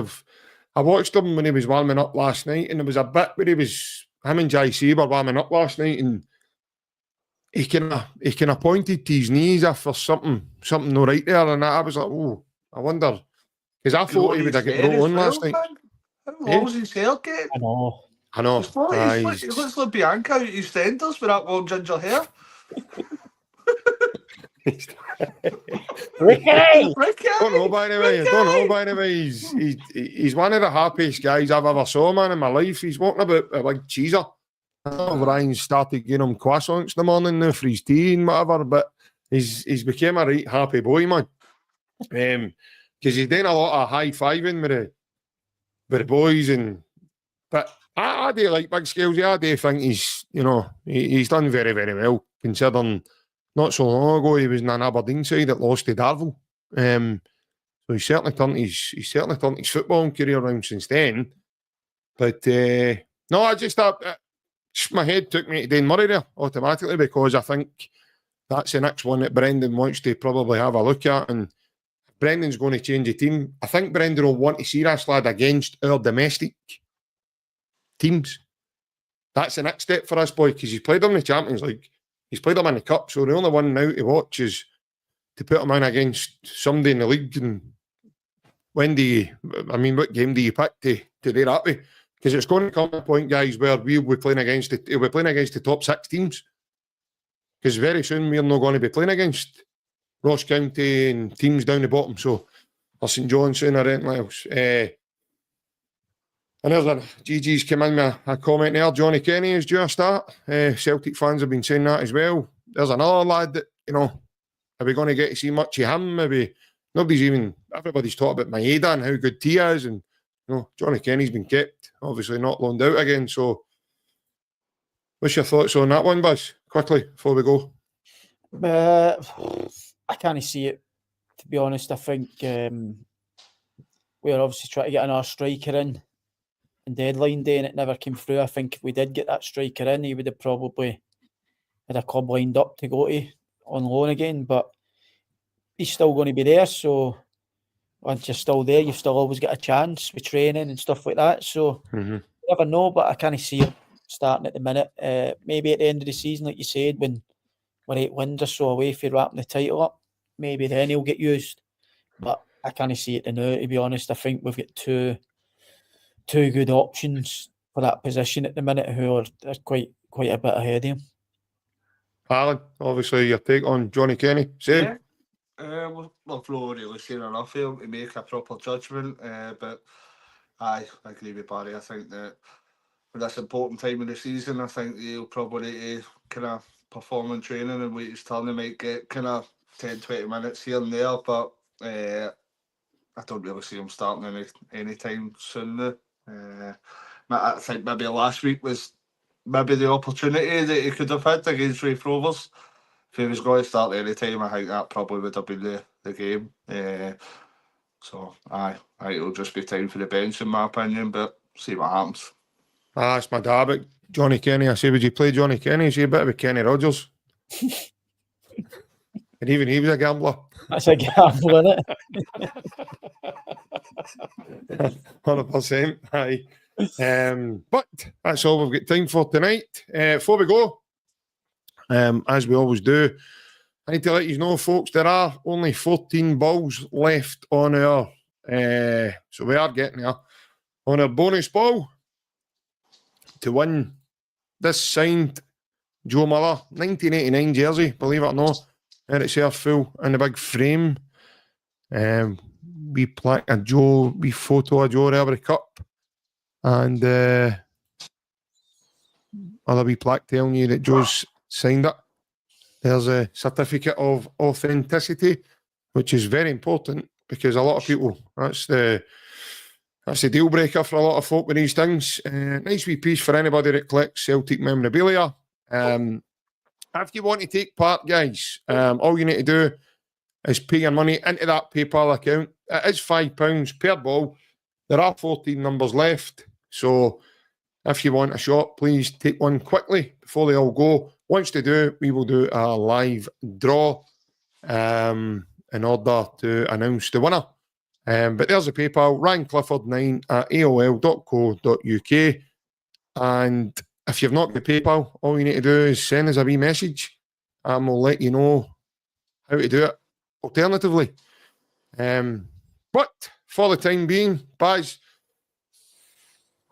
I watched him when he was warming up last night, and there was a bit where him and Jai C were warming up last night, and he kind of pointed to his knees if there's something not right there, and I was like, oh, I wonder, because I thought he would have got brought on last night. How long was his hair getting? I know. He looks like Bianca out of EastEnders with that long ginger hair. Ricky! Don't know, by the way. He's one of the happiest guys I've ever saw, man, in my life. He's walking about a big cheeser. I don't know if Ryan started giving him croissants in the morning now for his tea and whatever, but he's became a right happy boy, man. Because he's doing a lot of high-fiving with the boys, but I do like Big Scalesy. I do think he's done very, very well, considering not so long ago he was in an Aberdeen side that lost to Darvel. So he's certainly turned his football career around since then. But no, I just thought my head took me to Dane Murray there automatically, because I think that's the next one that Brendan wants to probably have a look at, and Brendan's going to change the team. I think Brendan will want to see this lad against our domestic teams. That's the next step for us, boy, because he's played them in the Champions League. He's played them in the Cup, so the only one now to watch is to put him in against somebody in the league. And what game do you pick to do that way? Because it's going to come to a point, guys, where he'll be playing against the top 6 teams. Because very soon we're not going to be playing against Ross County and teams down the bottom, or St John's soon or anything else. And there's GG's come in with a comment there. Johnny Kenny is due a start. Celtic fans have been saying that as well. There's another lad that, are we going to get to see much of him? Maybe everybody's talking about Maeda and how good he is. And, Johnny Kenny's been kept, obviously not loaned out again. So, what's your thoughts on that one, Buzz? Quickly, before we go. I can't see it, to be honest. I think we're obviously trying to get another striker in deadline day, and it never came through. I think if we did get that striker in, he would have probably had a club lined up to go to on loan again, but he's still going to be there. So once you're still there, you've still always got a chance with training and stuff like that. So never know, but I can't see him starting at the minute. Maybe at the end of the season, like you said, when we're 8 wins or so away for wrapping the title up, maybe then he'll get used. But I can't see it now, to be honest. I think we've got two good options for that position at the minute who are quite a bit ahead of him. Alan, obviously your take on Johnny Kenny. Same. Yeah. We've not really seen enough here to make a proper judgment, but I agree with Barry. I think that for this important time of the season, I think he'll probably need to kind of perform in training and wait his turn. He might get kind of 10-20 minutes here and there, but I don't really see him starting anytime soon now. I think maybe last week was maybe the opportunity that he could have had against Raith Rovers. If he was going to start any time, I think that probably would have been the game. So, it'll just be time for the bench, in my opinion, but see what happens. It's my dad, but Johnny Kenny. I say, would you play Johnny Kenny? Is he a bit of a Kenny Rogers? And even he was a gambler. That's a gamble, isn't it? 100%. Aye. But that's all we've got time for tonight. Before we go, as we always do, I need to let you know, folks, there are only 14 balls left on our, so we are getting there, on our bonus ball to win this signed Joe Muller 1989 jersey, believe it or not. And it's here full in the big frame. We plaque a Joe, we photo of Joe there with a cup. And other wee plaque telling you that Joe's signed it. There's a certificate of authenticity, which is very important because a lot of people, that's the deal breaker for a lot of folk with these things. Nice wee piece for anybody that collects Celtic memorabilia. If you want to take part, guys, all you need to do is pay your money into that PayPal account. It is £5 per ball. There are 14 numbers left. So if you want a shot, please take one quickly before they all go. Once they do, we will do a live draw in order to announce the winner. But there's a PayPal, ryanclifford9@aol.co.uk. And if you've not got PayPal, all you need to do is send us a wee message and we'll let you know how to do it alternatively. But for the time being, Baz,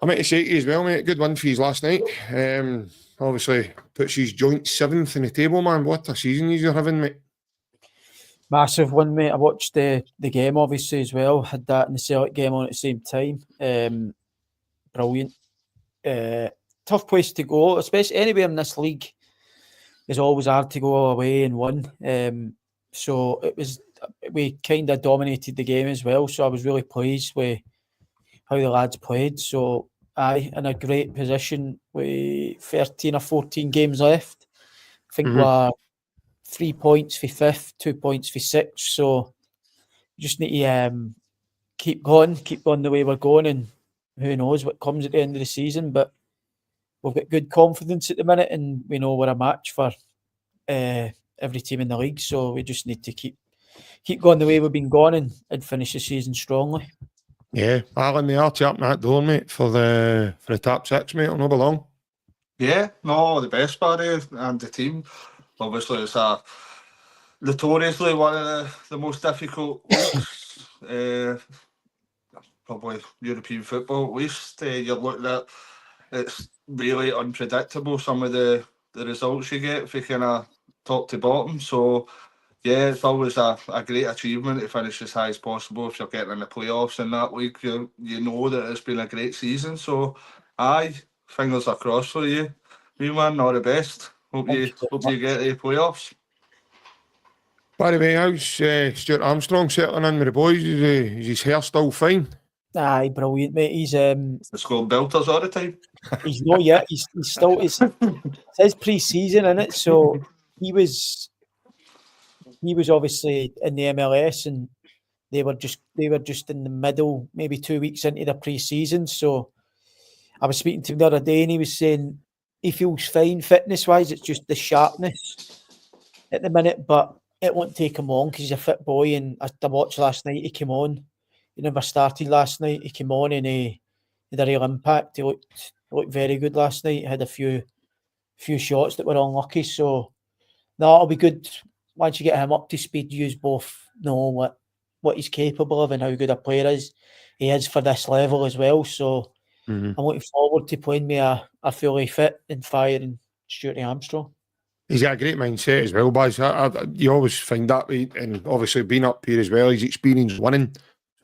I meant to say to you as well, mate, good win for you last night. Obviously, puts you joint 7th in the table, man. What a season you're having, mate. Massive win, mate. I watched the game, obviously, as well. Had that and the Celtic game on at the same time. Brilliant. Tough place to go, especially anywhere in this league. It's always hard to go away and win. So we kind of dominated the game as well. So I was really pleased with how the lads played. So in a great position with 13 or 14 games left. I think we're 3 points for 5th, 2 points for 6th. So we just need to keep going the way we're going, and who knows what comes at the end of the season. But we've got good confidence at the minute, and we know we're a match for every team in the league. So we just need to keep going the way we've been going and finish the season strongly. Yeah, Alan, they are chapping that door, mate, for the top 6, mate. It'll not be long. Yeah, no, the best, Barry, and the team. Obviously, it's notoriously one of the most difficult weeks, probably European football at least. You're looking at, it's really unpredictable, some of the results you get for kind of top to bottom. So, yeah, it's always a great achievement to finish as high as possible. If you're getting in the playoffs in that week, you know that it's been a great season. So, fingers are crossed for you. You man, all the best. Hope you get to the playoffs. By the way, how's Stuart Armstrong settling in with the boys? Is his hair still fine? Aye, brilliant, mate. He's scoring belters all the time. He's not yet. He's still. It's his pre-season, isn't it? So he was obviously in the MLS, and they were just in the middle, maybe 2 weeks into the pre-season. So I was speaking to him the other day, and he was saying he feels fine fitness-wise. It's just the sharpness at the minute, but it won't take him long because he's a fit boy. And I watched last night. He came on. He never started last night. He came on and he had a real impact. He looked very good last night. He had a few shots that were unlucky. So no, it'll be good once you get him up to speed. Use both know what he's capable of and how good a player he is for this level as well. So I'm looking forward to playing with a fully fit and firing Stuart Armstrong. He's got a great mindset as well, Baz. You always find that, and obviously being up here as well, he's experienced winning,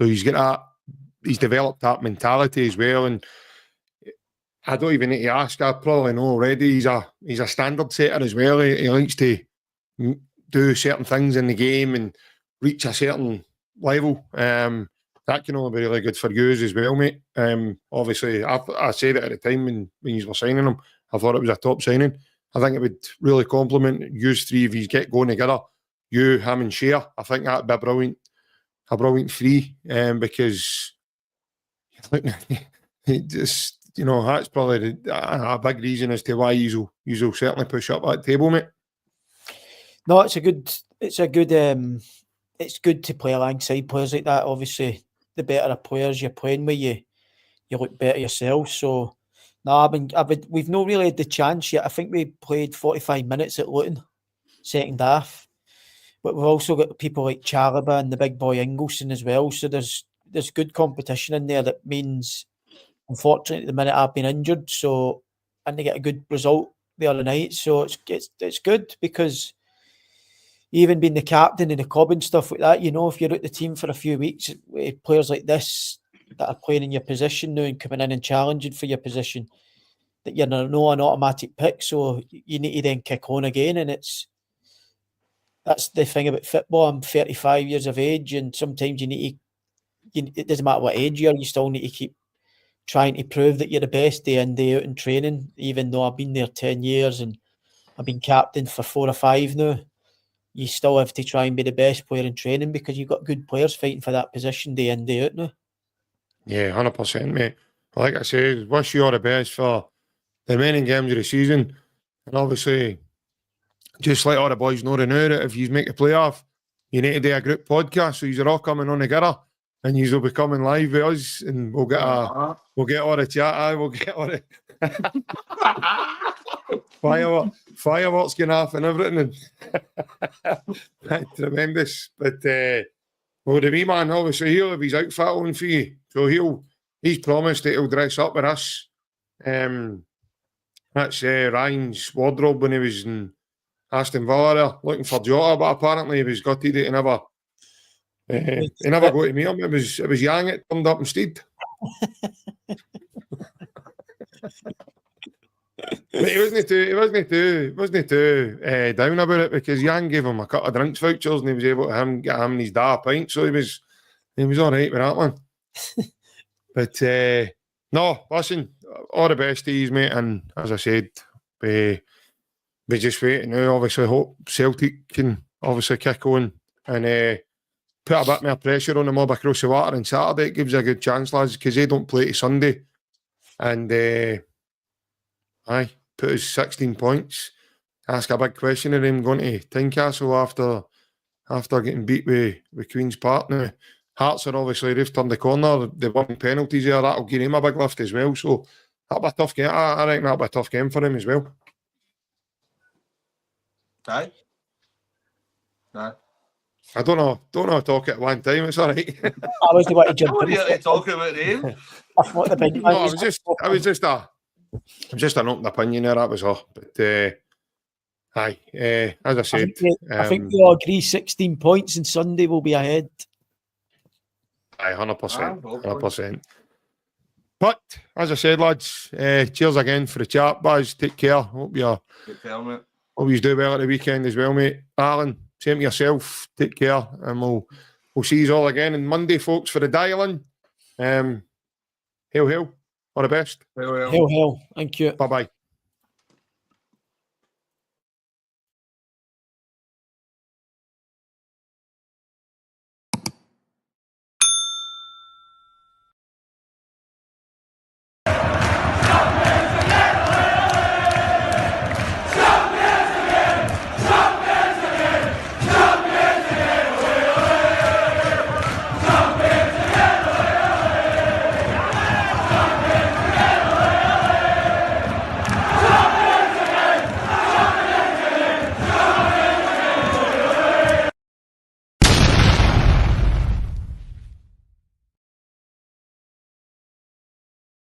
so he's got that. He's developed that mentality as well, and I don't even need to ask. I probably know already. He's a standard setter as well. He likes to do certain things in the game and reach a certain level. That can only be really good for you as well, mate. Obviously, I said it at the time when you were signing him. I thought it was a top signing. I think it would really complement you three if you get going together. You, him, and Shea. I think that'd be a brilliant three. Because just that's probably a big reason as to why you'll certainly push up that table, mate. No, it's good to play alongside players like that. Obviously, the better players you're playing with, you look better yourself. So, no, we've not really had the chance yet. I think we played 45 minutes at Luton, second half. But we've also got people like Chalobah and the big boy Ingleson as well. So there's good competition in there. That means, unfortunately, at the minute I've been injured, so I didn't get a good result the other night. So it's good because even being the captain in the club and stuff like that, if you're at the team for a few weeks, with players like this that are playing in your position now and coming in and challenging for your position, that you're not an automatic pick. So you need to then kick on again, and that's the thing about football. I'm 35 years of age, and sometimes it doesn't matter what age you are, you still need to keep trying to prove that you're the best day in, day out in training, even though I've been there 10 years and I've been captain for 4 or 5 now. You still have to try and be the best player in training because you've got good players fighting for that position day in, day out now. Yeah, 100%, mate. Like I said, wish you all the best for the remaining games of the season. And obviously, just let all the boys know now that if you make a playoff, you need to do a group podcast. So you're all coming on together and you'll be coming live with us and we'll get all the chat. We'll get all the fireworks going off and everything. Tremendous. But well, the wee man, obviously, he'll have his outfit on for you. So he's promised that he'll dress up with us. That's Ryan's wardrobe when he was in Aston Villa there, looking for Jota, but apparently he was gutted that he never got to meet him. It was Yang that turned up instead. But he wasn't too down about it because Yang gave him a couple of drinks vouchers and he was able to get him and his dad a pint, so he was all right with that one. But no, listen, all the best to you, mate, and as I said, we just waiting now. Obviously, hope Celtic can obviously kick on and put a bit more pressure on them up across the water on Saturday. It gives a good chance, lads, because they don't play to Sunday. And put us 16 points. Ask a big question of them going to Tynecastle after getting beat with Queen's Park now. Hearts are obviously, they've turned the corner. They've won penalties there. That'll give him a big lift as well. So that'll be a tough game. I reckon that'll be a tough game for him as well. Aye. I don't know talk at one time, it's all right. I was the one to jump in. You're talking about him. I thought the big man no, I was just an open opinion there, that was all. But as I said, I think we all agree 16 points and Sunday will be ahead. 100%. But as I said, lads, cheers again for the chat, Baz. Take care. Hope you do well at the weekend as well, mate. Alan, same to yourself. Take care, and we'll see you all again on Monday, folks, for the dial-in. Hail, all the best. Hail. Thank you. Bye.